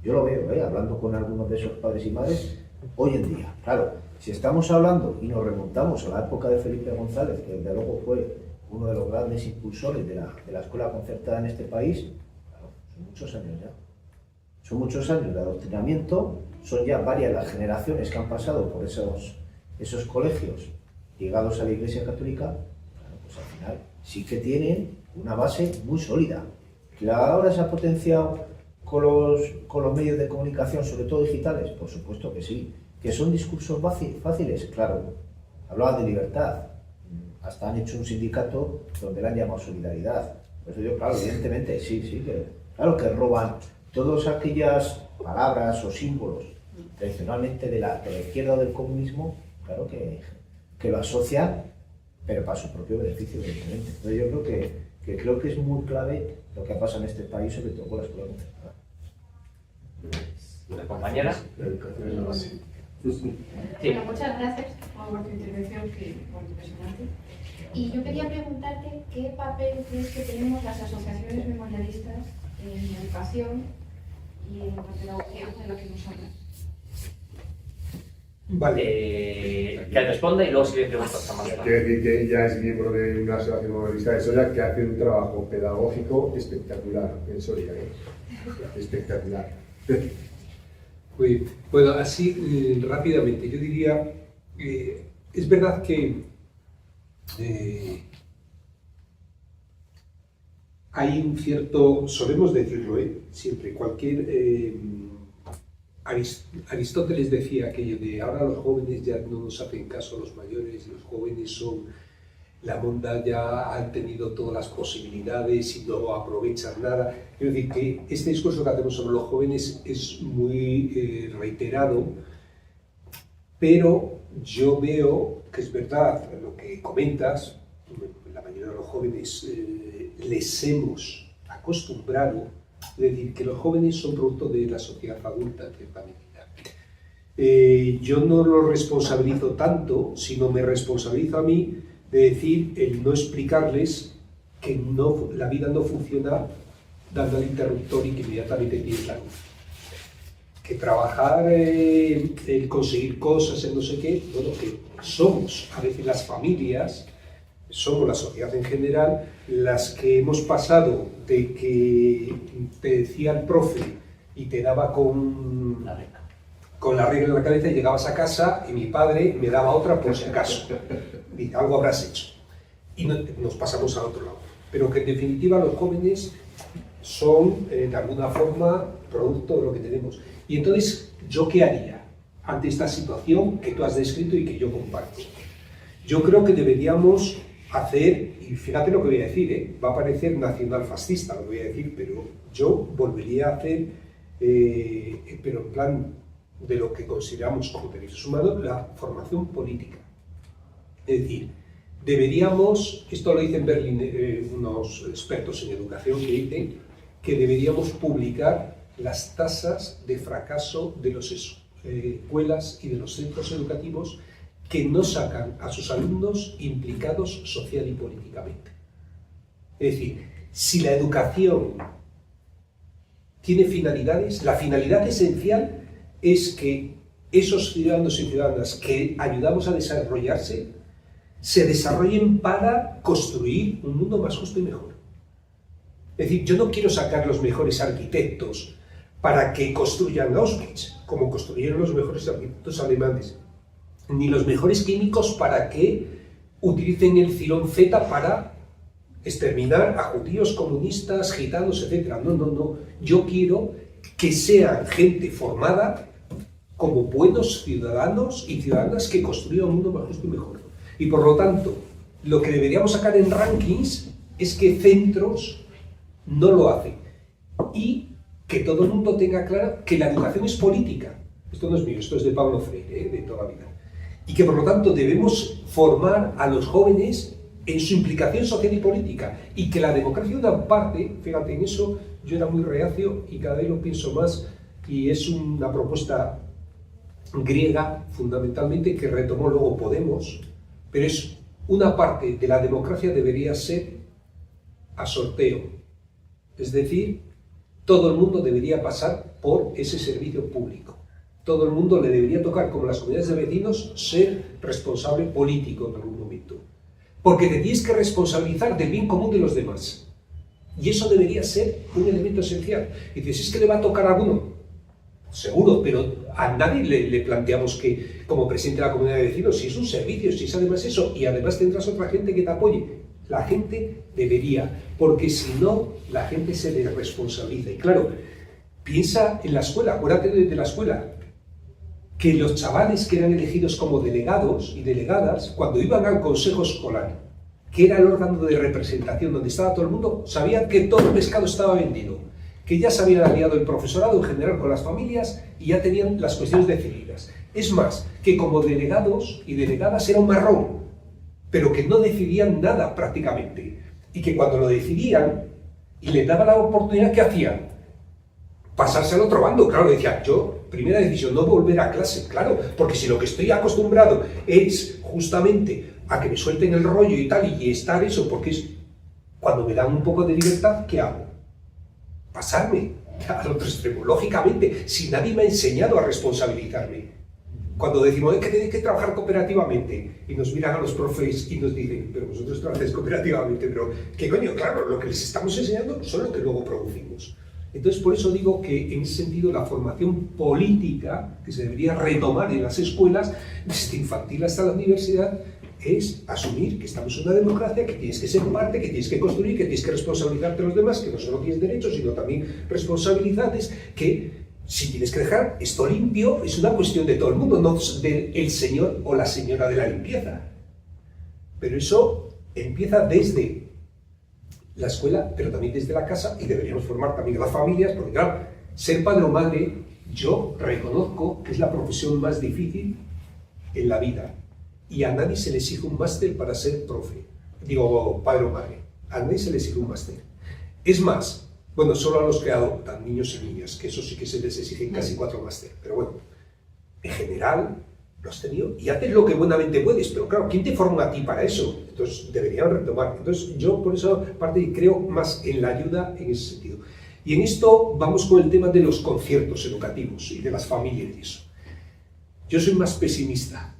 yo lo veo, hablando con algunos de esos padres y madres, hoy en día. Claro, si estamos hablando y nos remontamos a la época de Felipe González, que desde luego fue uno de los grandes impulsores de la escuela concertada en este país, claro, son muchos años ya. Son muchos años de adoctrinamiento, son ya varias las generaciones que han pasado por esos colegios ligados a la Iglesia Católica. Claro, pues al final sí que tienen una base muy sólida. ¿Que ahora se ha potenciado con los medios de comunicación, sobre todo digitales? Por supuesto que sí. ¿Que son discursos fáciles? Claro. Hablaban de libertad. Hasta han hecho un sindicato donde le han llamado solidaridad. Por eso yo, claro, evidentemente, sí, claro que roban todas aquellas palabras o símbolos tradicionalmente de la izquierda o del comunismo, claro que lo asocian, pero para su propio beneficio, evidentemente. Entonces yo creo que es muy clave lo que pasa en este país, sobre todo con la escuela concertada. ¿La compañera? La educación es la base. Sí. Bueno, muchas gracias por tu intervención, que fue impresionante. Y yo quería preguntarte qué papel crees que tenemos las asociaciones memorialistas en la educación y en la pedagogía de la que nos hablas. Vale. Que responda y luego si le preguntas a Marta. Quiero decir que ella es miembro de una asociación memorialista de Soria que hace un trabajo pedagógico espectacular en Soria. Espectacular. Bueno, así rápidamente, yo diría, es verdad que hay un cierto, solemos decirlo, siempre, Aristóteles decía aquello de ahora los jóvenes ya no nos hacen caso a los mayores, los jóvenes son la monda, ya han tenido todas las posibilidades y no aprovechan nada. Quiero decir que este discurso que hacemos sobre los jóvenes es muy reiterado, pero yo veo que es verdad lo que comentas, la mayoría de los jóvenes les hemos acostumbrado, es decir, que los jóvenes son producto de la sociedad adulta en cierta medida. Yo no lo responsabilizo tanto, sino me responsabilizo a mí de decir, el no explicarles que la vida no funciona dando al interruptor y que inmediatamente tienes la luz. Que trabajar, el conseguir cosas, el no sé qué, bueno, que somos a veces las familias, somos la sociedad en general, las que hemos pasado de que te decía el profe y te daba con la regla en la cabeza y llegabas a casa y mi padre me daba otra por si acaso. Y algo habrás hecho. Y nos pasamos al otro lado. Pero que en definitiva los jóvenes son de alguna forma producto de lo que tenemos. Y entonces, ¿yo qué haría ante esta situación que tú has descrito y que yo comparto? Yo creo que deberíamos hacer, y fíjate lo que voy a decir, va a parecer nacionalfascista lo que voy a decir, pero yo volvería a hacer, pero en plan de lo que consideramos como derechos humanos, la formación política. Es decir, deberíamos, esto lo dicen en Berlín unos expertos en educación, que dicen que deberíamos publicar las tasas de fracaso de las escuelas y de los centros educativos que no sacan a sus alumnos implicados social y políticamente. Es decir, si la educación tiene finalidades, la finalidad esencial es que esos ciudadanos y ciudadanas que ayudamos a desarrollarse se desarrollen para construir un mundo más justo y mejor. Es decir, yo no quiero sacar los mejores arquitectos para que construyan Auschwitz, como construyeron los mejores arquitectos alemanes, ni los mejores químicos para que utilicen el Cylon Z para exterminar a judíos, comunistas, gitanos, etc. No. Yo quiero que sean gente formada como buenos ciudadanos y ciudadanas que construyan un mundo más justo y mejor. Y por lo tanto, lo que deberíamos sacar en rankings es que centros no lo hacen. Y que todo el mundo tenga claro que la educación es política. Esto no es mío, esto es de Pablo Freire, de toda la vida. Y que por lo tanto debemos formar a los jóvenes en su implicación social y política. Y que la democracia, una parte, fíjate en eso, yo era muy reacio y cada vez lo pienso más, y es una propuesta griega fundamentalmente que retomó luego Podemos, pero es una parte de la democracia debería ser a sorteo, es decir, todo el mundo debería pasar por ese servicio público, todo el mundo le debería tocar, como las comunidades de vecinos, ser responsable político en algún momento, porque te tienes que responsabilizar del bien común de los demás, y eso debería ser un elemento esencial. Y dices, ¿es que le va a tocar a alguno? Seguro, pero a nadie le planteamos que, como presidente de la comunidad de vecinos, si es un servicio, si es además eso, y además tendrás otra gente que te apoye. La gente debería, porque si no, la gente se desresponsabiliza. Y claro, piensa en la escuela, acuérdate de la escuela, que los chavales que eran elegidos como delegados y delegadas, cuando iban al consejo escolar, que era el órgano de representación donde estaba todo el mundo, sabían que todo el pescado estaba vendido, que ya se había aliado el profesorado en general con las familias y ya tenían las cuestiones decididas. Es más, que como delegados y delegadas era un marrón, pero que no decidían nada prácticamente, y que cuando lo decidían y les daban la oportunidad, ¿qué hacían? Pasarse al otro bando. Claro, decían, yo, primera decisión, no volver a clase, claro, porque si lo que estoy acostumbrado es justamente a que me suelten el rollo y tal, y estar eso, porque es cuando me dan un poco de libertad, ¿qué hago? Pasarme al otro extremo, lógicamente, si nadie me ha enseñado a responsabilizarme. Cuando decimos que tenéis que trabajar cooperativamente y nos miran a los profes y nos dicen, pero vosotros trabajáis cooperativamente, pero ¿qué coño? Claro, lo que les estamos enseñando son lo que luego producimos. Entonces, por eso digo que en ese sentido la formación política que se debería retomar en las escuelas, desde infantil hasta la universidad, es asumir que estamos en una democracia, que tienes que ser parte, que tienes que construir, que tienes que responsabilizarte de los demás, que no solo tienes derechos, sino también responsabilidades, que si tienes que dejar esto limpio, es una cuestión de todo el mundo, no del señor o la señora de la limpieza. Pero eso empieza desde la escuela, pero también desde la casa, y deberíamos formar también a las familias, porque claro, ser padre o madre, yo reconozco que es la profesión más difícil en la vida, y a nadie se le exige un máster para ser profe, digo padre o madre, a nadie se le exige un máster. Es más, bueno, solo a los que adoptan, niños y niñas, que eso sí que se les exigen casi 4 máster, pero bueno, en general lo has tenido y haces lo que buenamente puedes, pero claro, ¿quién te forma a ti para eso? Entonces deberían retomar. Entonces yo por esa parte creo más en la ayuda en ese sentido. Y en esto vamos con el tema de los conciertos educativos y de las familias y eso. Yo soy más pesimista.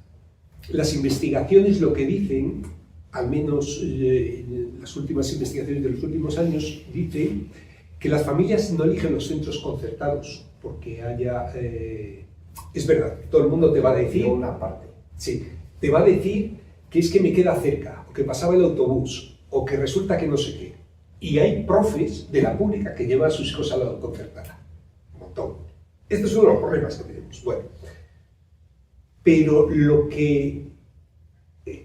Las investigaciones lo que dicen, al menos las últimas investigaciones de los últimos años, dicen que las familias no eligen los centros concertados porque haya... es verdad, todo el mundo te va a decir... Una parte. Sí, te va a decir que es que me queda cerca, o que pasaba el autobús, o que resulta que no sé qué. Y hay profes de la pública que llevan a sus hijos a la concertada. Un montón. Este es uno de los problemas que tenemos. Bueno, pero lo que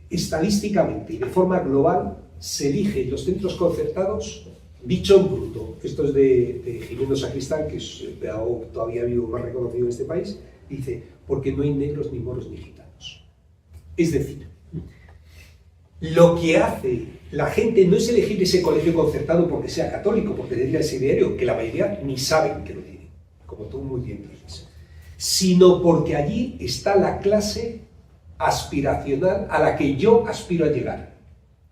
estadísticamente y de forma global se eligen los centros concertados, dicho en bruto, esto es de Jimeno Sacristán, que es todavía vivo más reconocido en este país, dice, porque no hay negros, ni moros, ni gitanos. Es decir, lo que hace la gente no es elegir ese colegio concertado porque sea católico, porque tenga ese ideario, que la mayoría ni saben que lo tiene, como tú muy bien dices, sino porque allí está la clase aspiracional a la que yo aspiro a llegar.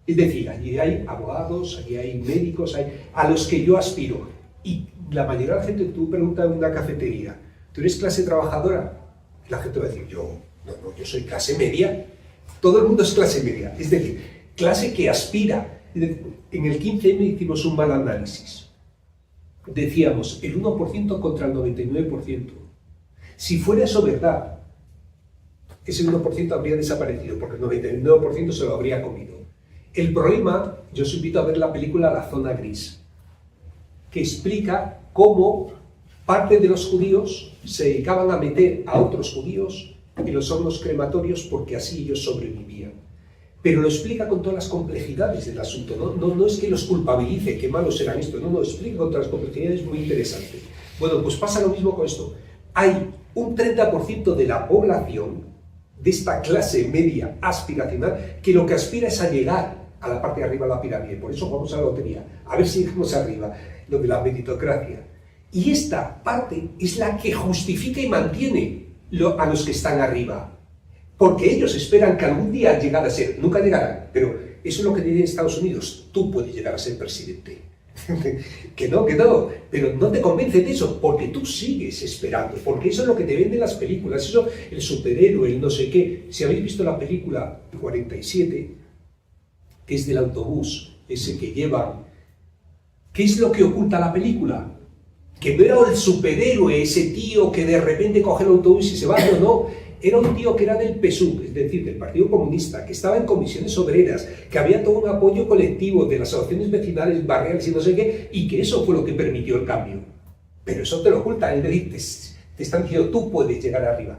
Es decir, allí hay abogados, allí hay médicos, a los que yo aspiro. Y la mayoría de la gente, tú preguntas en una cafetería, ¿tú eres clase trabajadora? La gente va a decir, yo soy clase media. Todo el mundo es clase media, es decir, clase que aspira. En el 15M hicimos un mal análisis. Decíamos, el 1% contra el 99%. Si fuera eso verdad, ese 1% habría desaparecido, porque el 99% se lo habría comido. El problema, yo os invito a ver la película La Zona Gris, que explica cómo parte de los judíos se dedicaban a meter a otros judíos en los hornos crematorios porque así ellos sobrevivían. Pero lo explica con todas las complejidades del asunto, no es que los culpabilice, qué malos eran esto, no, explica con todas las complejidades, muy interesante. Bueno, pues pasa lo mismo con esto. Hay un 30% de la población de esta clase media aspiracional que lo que aspira es a llegar a la parte de arriba de la pirámide. Por eso vamos a la lotería, a ver si llegamos arriba, lo de la meritocracia. Y esta parte es la que justifica y mantiene a los que están arriba. Porque ellos esperan que algún día llegar a ser, nunca llegarán, pero eso es lo que dicen Estados Unidos, tú puedes llegar a ser presidente. que no, pero no te convence de eso, porque tú sigues esperando, porque eso es lo que te venden las películas, eso, el superhéroe, el no sé qué. Si habéis visto la película 47, que es del autobús, ese que llevan, ¿qué es lo que oculta la película? Que no era el superhéroe, ese tío que de repente coge el autobús y se va, no, era un tío que era del PSUV, es decir, del Partido Comunista, que estaba en comisiones obreras, que había todo un apoyo colectivo de las asociaciones vecinales, barriales y no sé qué, y que eso fue lo que permitió el cambio. Pero eso te lo oculta, es decir, te están diciendo, tú puedes llegar arriba.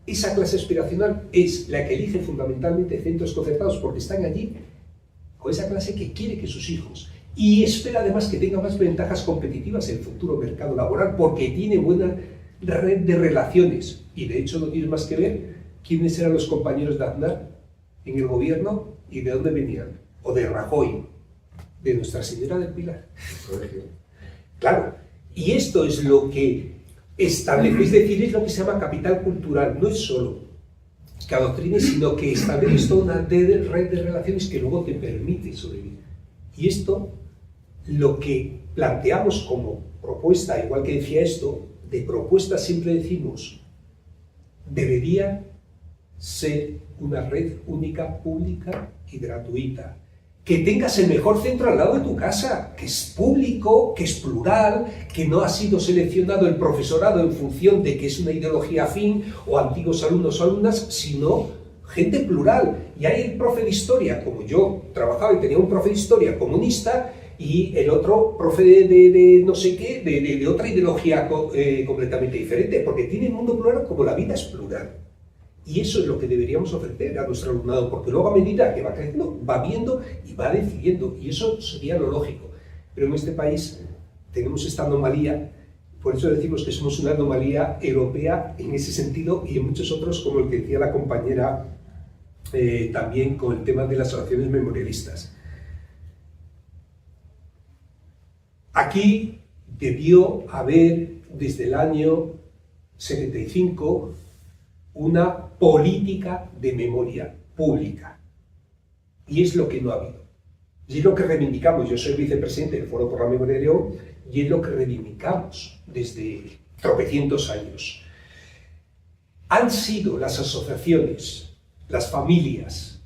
Esa clase aspiracional es la que elige fundamentalmente centros concertados porque están allí con esa clase que quiere que sus hijos, y espera además que tenga más ventajas competitivas en el futuro mercado laboral porque tiene buena red de relaciones. Y de hecho no tienes más que ver quiénes eran los compañeros de Aznar en el gobierno y de dónde venían. O de Rajoy, de Nuestra Señora del Pilar. Claro, y esto es lo que establece, es decir, es lo que se llama capital cultural. No es solo que adoctrine, sino que establece toda una red de relaciones que luego te permite sobrevivir. Y esto, lo que planteamos como propuesta, igual que decía esto, de propuesta siempre decimos, debería ser una red única, pública y gratuita. Que tengas el mejor centro al lado de tu casa, que es público, que es plural, que no ha sido seleccionado el profesorado en función de que es una ideología afín o antiguos alumnos o alumnas, sino gente plural. Y hay el profe de historia, como yo trabajaba y tenía un profe de historia comunista, y el otro profe de no sé qué, de otra ideología completamente diferente, porque tiene el mundo plural como la vida es plural. Y eso es lo que deberíamos ofrecer a nuestro alumnado, porque luego a medida que va creciendo, va viendo y va decidiendo, y eso sería lo lógico. Pero en este país tenemos esta anomalía, por eso decimos que somos una anomalía europea en ese sentido, y en muchos otros, como el que decía la compañera también con el tema de las asociaciones memorialistas. Aquí debió haber, desde el año 75, una política de memoria pública. Y es lo que no ha habido. Y es lo que reivindicamos. Yo soy vicepresidente del Foro por la Memoria de León, y es lo que reivindicamos desde tropecientos años. Han sido las asociaciones, las familias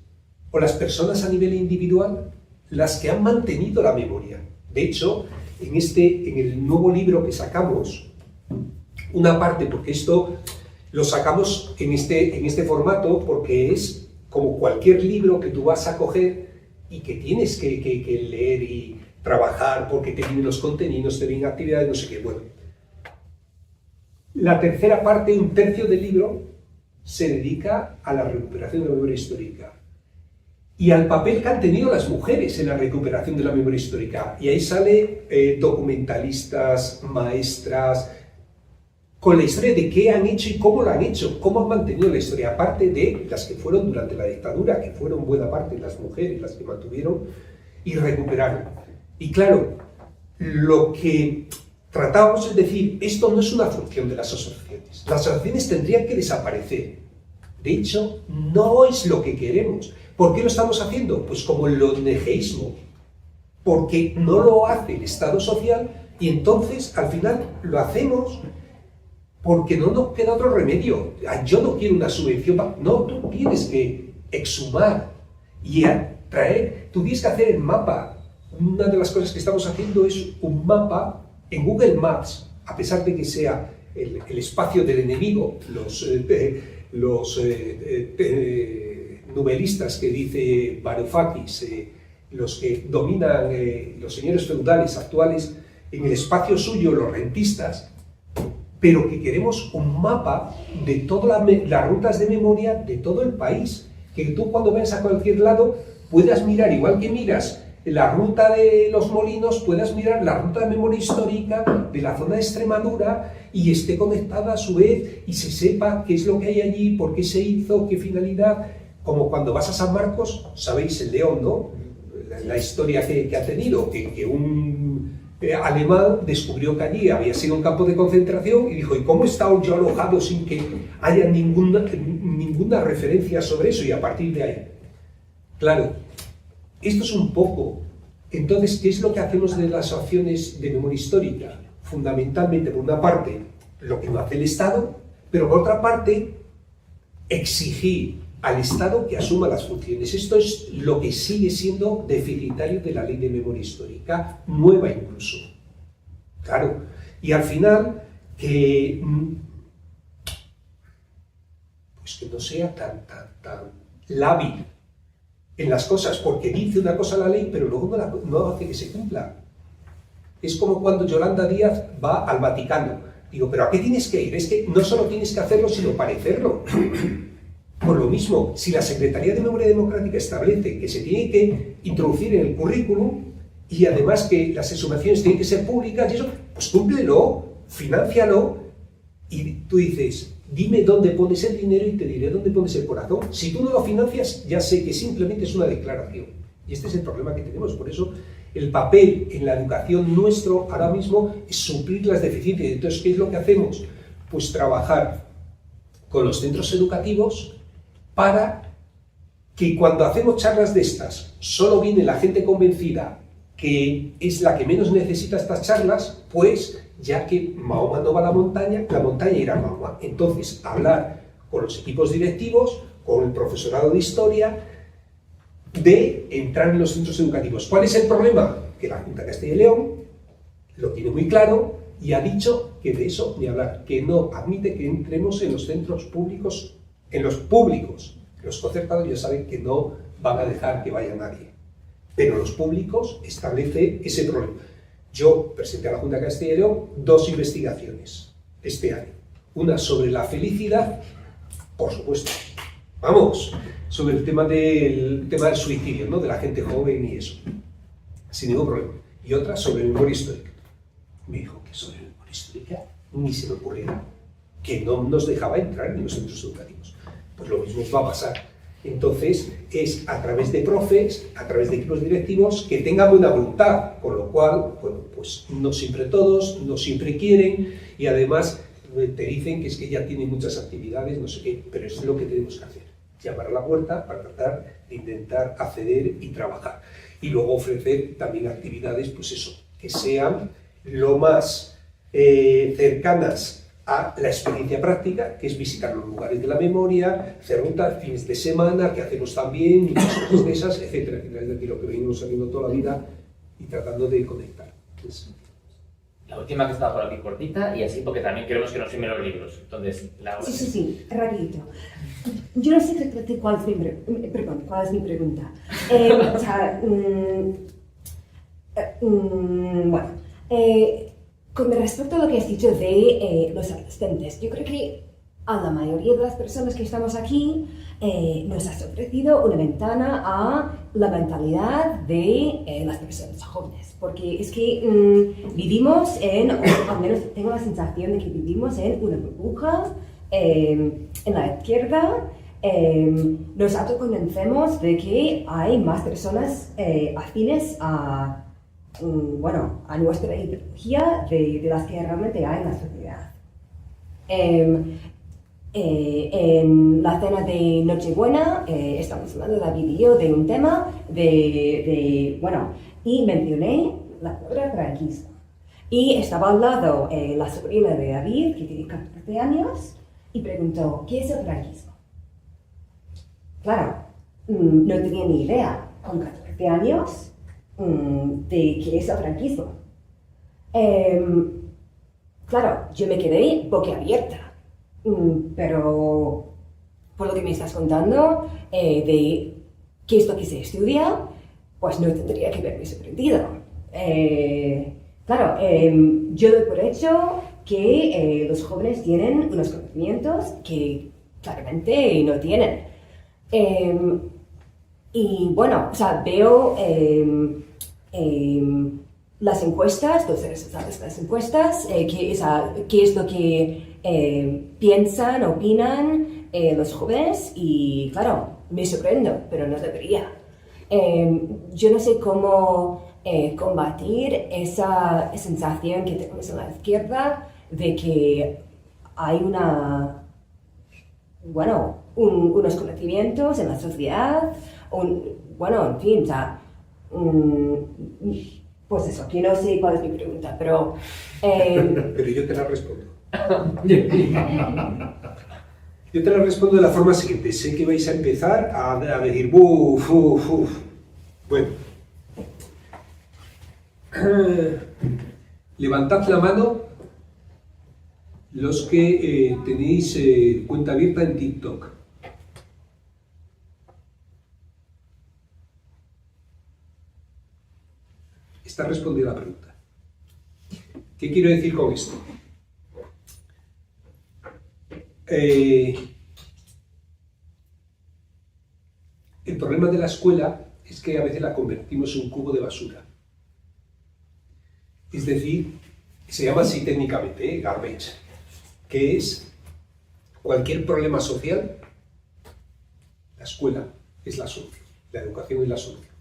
o las personas a nivel individual las que han mantenido la memoria. De hecho, en el nuevo libro que sacamos, una parte, porque esto lo sacamos en este formato porque es como cualquier libro que tú vas a coger y que tienes que leer y trabajar porque te vienen los contenidos, te vienen actividades, no sé qué. Bueno, la tercera parte, un tercio del libro, se dedica a la recuperación de la memoria histórica y al papel que han tenido las mujeres en la recuperación de la memoria histórica. Y ahí sale documentalistas, maestras, con la historia de qué han hecho y cómo lo han hecho, cómo han mantenido la historia, aparte de las que fueron durante la dictadura, que fueron buena parte las mujeres las que mantuvieron y recuperaron. Y claro, lo que tratamos es decir, esto no es una función de las asociaciones. Las asociaciones tendrían que desaparecer. De hecho, no es lo que queremos. ¿Por qué lo estamos haciendo? Pues como el ONGismo. Porque no lo hace el Estado social y entonces al final lo hacemos porque no nos queda otro remedio. Yo no quiero una subvención. No, tú tienes que exhumar y traer. Tú tienes que hacer el mapa. Una de las cosas que estamos haciendo es un mapa en Google Maps, a pesar de que sea el espacio del enemigo, los novelistas que dice Varoufakis, los que dominan los señores feudales actuales, en el espacio suyo, los rentistas, pero que queremos un mapa de todas las rutas de memoria de todo el país, que tú cuando vayas a cualquier lado puedas mirar, igual que miras la ruta de los molinos, puedas mirar la ruta de memoria histórica de la zona de Extremadura y esté conectada a su vez y se sepa qué es lo que hay allí, por qué se hizo, qué finalidad. Como cuando vas a San Marcos, sabéis, el León, ¿no? la historia que ha tenido, que un alemán descubrió que allí había sido un campo de concentración y dijo, ¿y cómo he estado yo alojado sin que haya ninguna referencia sobre eso? Y a partir de ahí, claro, esto es un poco. Entonces, ¿qué es lo que hacemos de las acciones de memoria histórica? Fundamentalmente, por una parte, lo que no hace el Estado, pero por otra parte, exigir al Estado que asuma las funciones. Esto es lo que sigue siendo deficitario de la ley de memoria histórica, nueva incluso. Claro, y al final, que no sea tan lábil en las cosas, porque dice una cosa la ley, pero luego no hace que se cumpla. Es como cuando Yolanda Díaz va al Vaticano. Digo, ¿pero a qué tienes que ir? Es que no solo tienes que hacerlo, sino parecerlo. Por lo mismo, si la Secretaría de Memoria Democrática establece que se tiene que introducir en el currículum y además que las exhumaciones tienen que ser públicas y eso, pues cúmplelo, fináncialo y tú dices, dime dónde pones el dinero y te diré dónde pones el corazón. Si tú no lo financias, ya sé que simplemente es una declaración. Y este es el problema que tenemos. Por eso, el papel en la educación nuestro ahora mismo es suplir las deficiencias. Entonces, ¿qué es lo que hacemos? Pues trabajar con los centros educativos para que cuando hacemos charlas de estas, solo viene la gente convencida que es la que menos necesita estas charlas, pues ya que Mahoma no va a la montaña irá a Mahoma. Entonces, hablar con los equipos directivos, con el profesorado de historia, de entrar en los centros educativos. ¿Cuál es el problema? Que la Junta de Castilla y León lo tiene muy claro y ha dicho que de eso ni hablar, que no admite que entremos en los centros públicos, en los públicos. Los concertados ya saben que no van a dejar que vaya nadie, pero los públicos establece ese problema. Yo presenté a la Junta de Castilla y León 2 investigaciones este año. Una sobre la felicidad, por supuesto, vamos, sobre el tema del suicidio, ¿no? De la gente joven y eso, sin ningún problema. Y otra sobre memoria histórica. Me dijo que sobre memoria histórica ni se me ocurriera, que no nos dejaba entrar en los centros educativos. Pues lo mismo va a pasar. Entonces, es a través de profes, a través de equipos directivos que tengan buena voluntad, con lo cual, bueno, pues no siempre todos, no siempre quieren, y además te dicen que es que ya tienen muchas actividades, no sé qué, pero es lo que tenemos que hacer. Llamar a la puerta para tratar de intentar acceder y trabajar. Y luego ofrecer también actividades, pues eso, que sean lo más cercanas a la experiencia práctica, que es visitar los lugares de la memoria, hacer rutas, fines de semana, que hacemos también, muchas cosas de esas, etcétera, etcétera. Es decir, lo que venimos haciendo toda la vida y tratando de conectar. Entonces, la última que estaba por aquí cortita y así porque también queremos que nos firmen los libros. Entonces, Sí, rapidito. Yo no sé exactamente cuál es mi pregunta. Bueno, con respecto a lo que has dicho de los adolescentes, yo creo que a la mayoría de las personas que estamos aquí nos has ofrecido una ventana a la mentalidad de las personas jóvenes, porque es que vivimos o al menos tengo la sensación de que vivimos en una burbuja en la izquierda. Nos autoconvencemos de que hay más personas afines a nuestra ideología de las que realmente hay en la sociedad. En la cena de Nochebuena estamos hablando de vídeo de un tema y mencioné la palabra franquismo. Y estaba al lado la sobrina de David, que tiene 14 años, y preguntó, ¿qué es el franquismo? Claro, no tenía ni idea, con 14 años, de qué es el franquismo. Claro, yo me quedé boquiabierta, pero por lo que me estás contando de qué es lo que se estudia, pues no tendría que haberme sorprendido. Claro, yo doy por hecho que los jóvenes tienen unos conocimientos que claramente no tienen. Y bueno, o sea, veo las encuestas, los resultados de las encuestas, qué es lo que piensan, opinan los jóvenes, y claro, me sorprendo, pero no debería. yo no sé cómo combatir esa sensación que tenemos en la izquierda de que hay unos conocimientos en la sociedad, en fin, o sea, pues eso, que no sé cuál es mi pregunta, pero... Pero yo te la respondo. Yo te la respondo de la forma siguiente. Sé que vais a empezar a decir, uf, uf, uf. Bueno. Levantad la mano los que tenéis cuenta abierta en TikTok. Está respondida la pregunta. ¿Qué quiero decir con esto? El problema de la escuela es que a veces la convertimos en un cubo de basura. Es decir, se llama así técnicamente, garbage, que es cualquier problema social, la escuela es la solución, la educación es la solución.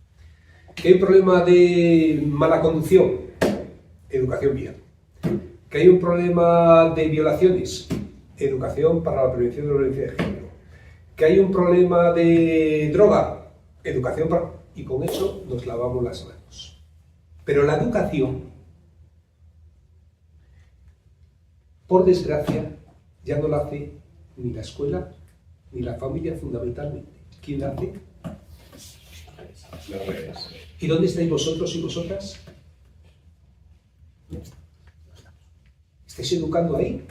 ¿Que hay un problema de mala conducción? Educación vial. ¿Que hay un problema de violaciones? Educación para la prevención de la violencia de género. ¿Que hay un problema de droga? Educación para... Y con eso nos lavamos las manos. Pero la educación, por desgracia, ya no la hace ni la escuela ni la familia fundamentalmente. ¿Quién la hace? Las redes. ¿Y dónde estáis vosotros y vosotras? ¿Estáis educando ahí?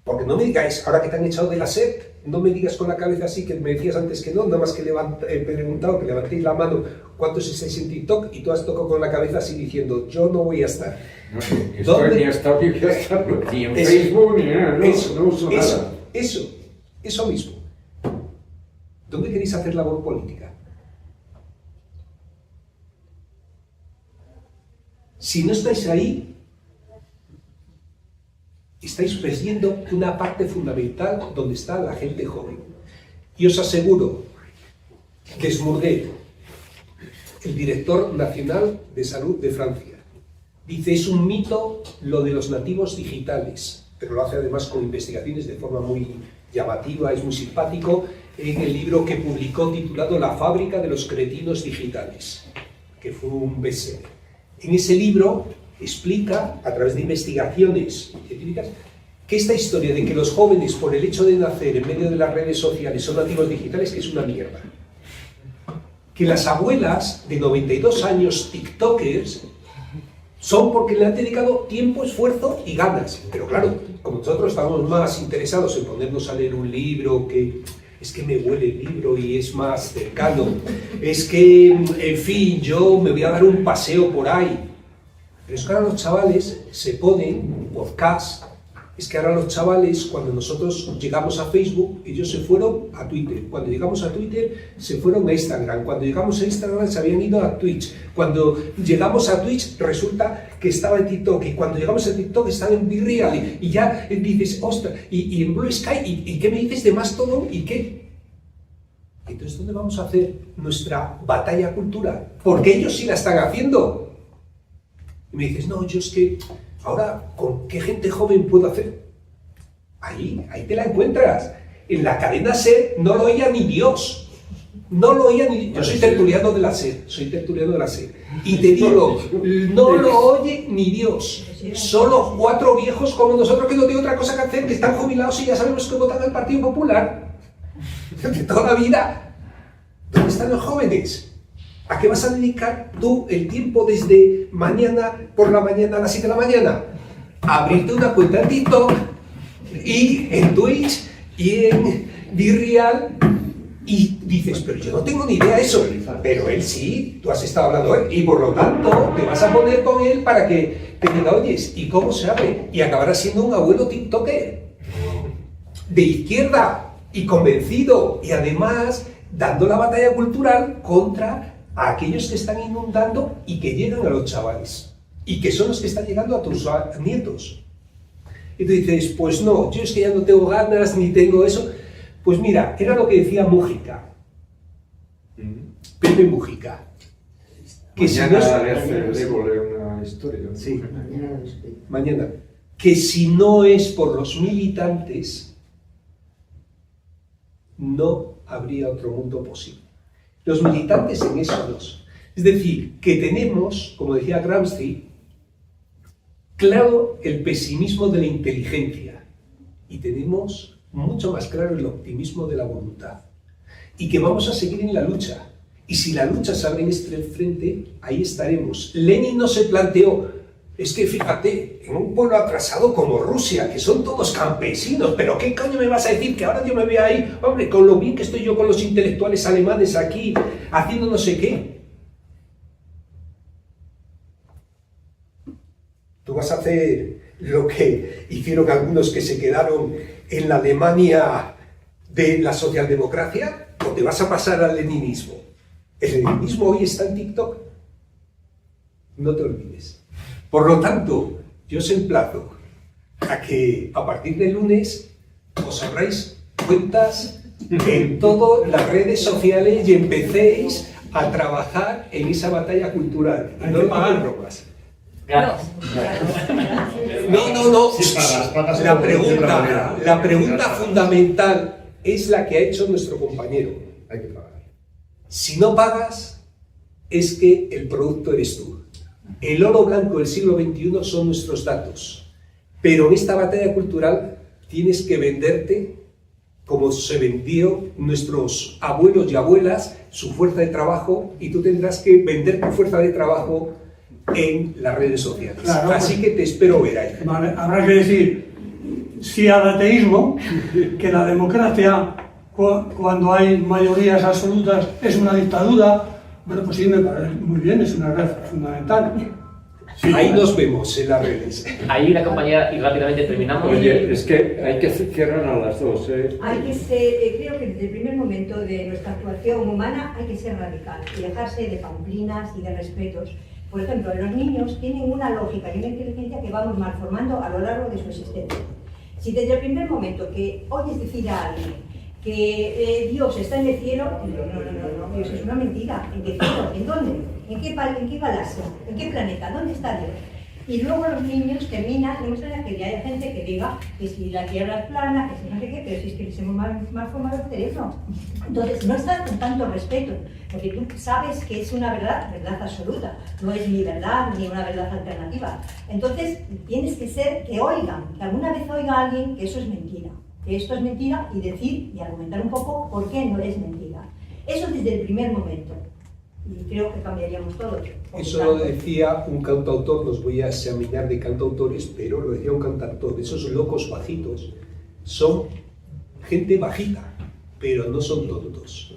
Porque no me digáis, ahora que te han echado de la SEP, no me digas con la cabeza así, que me decías antes que no, nada más que he preguntado, que levantéis la mano, ¿cuántos estáis en TikTok? Y tú has tocado con la cabeza así diciendo, yo no voy a estar. No, ni en Facebook, ni nada, no uso nada. Eso mismo. ¿Dónde queréis hacer labor política? Si no estáis ahí, estáis perdiendo una parte fundamental donde está la gente joven. Y os aseguro que Smurguet, el director nacional de salud de Francia, dice, es un mito lo de los nativos digitales, pero lo hace además con investigaciones de forma muy llamativa, es muy simpático, en el libro que publicó titulado La fábrica de los cretinos digitales, que fue un bestseller. En ese libro explica, a través de investigaciones científicas, que esta historia de que los jóvenes, por el hecho de nacer en medio de las redes sociales, son nativos digitales, que es una mierda. Que las abuelas de 92 años, tiktokers, son porque le han dedicado tiempo, esfuerzo y ganas. Pero claro, como nosotros estamos más interesados en ponernos a leer un libro que... Es que me huele el libro y es más cercano. Es que, en fin, yo me voy a dar un paseo por ahí. Pero es que ahora los chavales se ponen podcast. Es que ahora los chavales, cuando nosotros llegamos a Facebook, ellos se fueron a Twitter. Cuando llegamos a Twitter, se fueron a Instagram. Cuando llegamos a Instagram, se habían ido a Twitch. Cuando llegamos a Twitch, resulta que estaba en TikTok. Y cuando llegamos a TikTok, estaba en BeReal. Y ya dices, ostras, y en Blue Sky, ¿y qué me dices de Mastodon? ¿Y qué? Entonces, ¿dónde vamos a hacer nuestra batalla cultural? Porque ellos sí la están haciendo. Y me dices, no, yo es que ahora, ¿con qué gente joven puedo hacer? Ahí te la encuentras. En la cadena SER no lo oía ni Dios. No lo oía ni Dios. Yo soy tertuliano de la SER. Y te digo, no lo oye ni Dios. Solo 4 viejos como nosotros que no tienen otra cosa que hacer, que están jubilados y ya sabemos que votan al Partido Popular. De toda la vida. ¿Dónde están los jóvenes? ¿A qué vas a dedicar tú el tiempo desde mañana por la mañana a las 7 de la mañana? A abrirte una cuenta en TikTok y en Twitch y en BeReal y dices, pero yo no tengo ni idea de eso. Pero él sí, tú has estado hablando y por lo tanto te vas a poner con él para que te diga, oyes, ¿y cómo se abre? Y acabarás siendo un abuelo tiktoker de izquierda y convencido y además dando la batalla cultural contra a aquellos que están inundando y que llegan a los chavales y que son los que están llegando a tus nietos. Y tú dices, pues no, yo es que ya no tengo ganas ni tengo eso. Pues mira, era lo que decía Mújica. Pepe Mujica. Que si no Mañana es, debo leer una historia. sí, mañana, que si no es por los militantes, no habría otro mundo posible. Los militantes en eso dos. Es decir, que tenemos, como decía Gramsci, claro el pesimismo de la inteligencia y tenemos mucho más claro el optimismo de la voluntad. Y que vamos a seguir en la lucha. Y si la lucha se abre en este frente, ahí estaremos. Lenin no se planteó, es que fíjate, en un pueblo atrasado como Rusia, que son todos campesinos, pero ¿qué coño me vas a decir que ahora yo me voy ahí, hombre, con lo bien que estoy yo con los intelectuales alemanes aquí, haciendo no sé qué? Tú vas a hacer lo que hicieron algunos que se quedaron en la Alemania de la socialdemocracia, o te vas a pasar al leninismo. El leninismo hoy está en TikTok. No te olvides. Por lo tanto, yo os emplazo a que a partir del lunes os abráis cuentas en todas las redes sociales y empecéis a trabajar en esa batalla cultural. Hay que pagar bromas. Gracias. No. Sí, pagas La de otra manera. pregunta fundamental es la que ha hecho nuestro compañero. Hay que pagar. Si no pagas, es que el producto eres tú. El oro blanco del siglo XXI son nuestros datos. Pero en esta batalla cultural tienes que venderte como se vendió nuestros abuelos y abuelas, su fuerza de trabajo, y tú tendrás que vender tu fuerza de trabajo en las redes sociales. Claro, así que te espero ver ahí. Vale, habrá que decir sí al ateísmo, que la democracia, cuando hay mayorías absolutas, es una dictadura. Bueno, pues sí, me parece muy bien, es una red fundamental. Sí, Ahí nos vemos en las redes. Ahí la compañera, y rápidamente terminamos. Oye, es que hay que cierran a las 2, ¿eh? Hay que ser, creo que desde el primer momento de nuestra actuación humana hay que ser radical y dejarse de pamplinas y de respetos. Por ejemplo, los niños tienen una lógica y una inteligencia que vamos malformando a lo largo de su existencia. Si desde el primer momento que oyes decir a alguien que Dios está en el cielo, no, Dios es una mentira. ¿En qué cielo? ¿En dónde? ¿En qué galaxia? ¿En qué planeta? ¿Dónde está Dios? Y luego los niños terminan, no me extraña que ya haya gente que diga que si la Tierra es plana, que si no sé qué, pero si es que les hemos mal formado el cerebro. Entonces, no está con tanto respeto, porque tú sabes que es una verdad absoluta, no es ni verdad ni una verdad alternativa. Entonces, tienes que ser que oigan, que alguna vez oiga a alguien que eso es mentira, que esto es mentira, y decir y argumentar un poco por qué no es mentira. Eso desde el primer momento. Y creo que cambiaríamos todos. Eso lo decía un cantautor, los voy a examinar de cantautores, pero lo decía un cantautor, esos locos bajitos son gente bajita, pero no son tontos.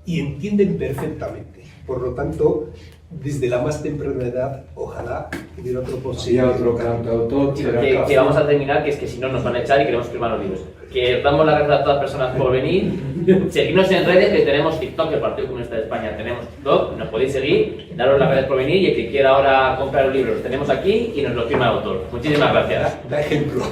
Y entienden perfectamente. Por lo tanto, desde la más temprana edad, ojalá hubiera otro posible. Otro cantautor. Que vamos a terminar, que es que si no nos van a echar y queremos firmar los libros. Que damos las gracias a todas las personas por venir. Seguidnos en redes, que tenemos TikTok, el Partido Comunista de España tenemos TikTok, nos podéis seguir, daros las gracias por venir, y el que quiera ahora comprar los libros los tenemos aquí y nos lo firma el autor. Muchísimas gracias. Da ejemplo.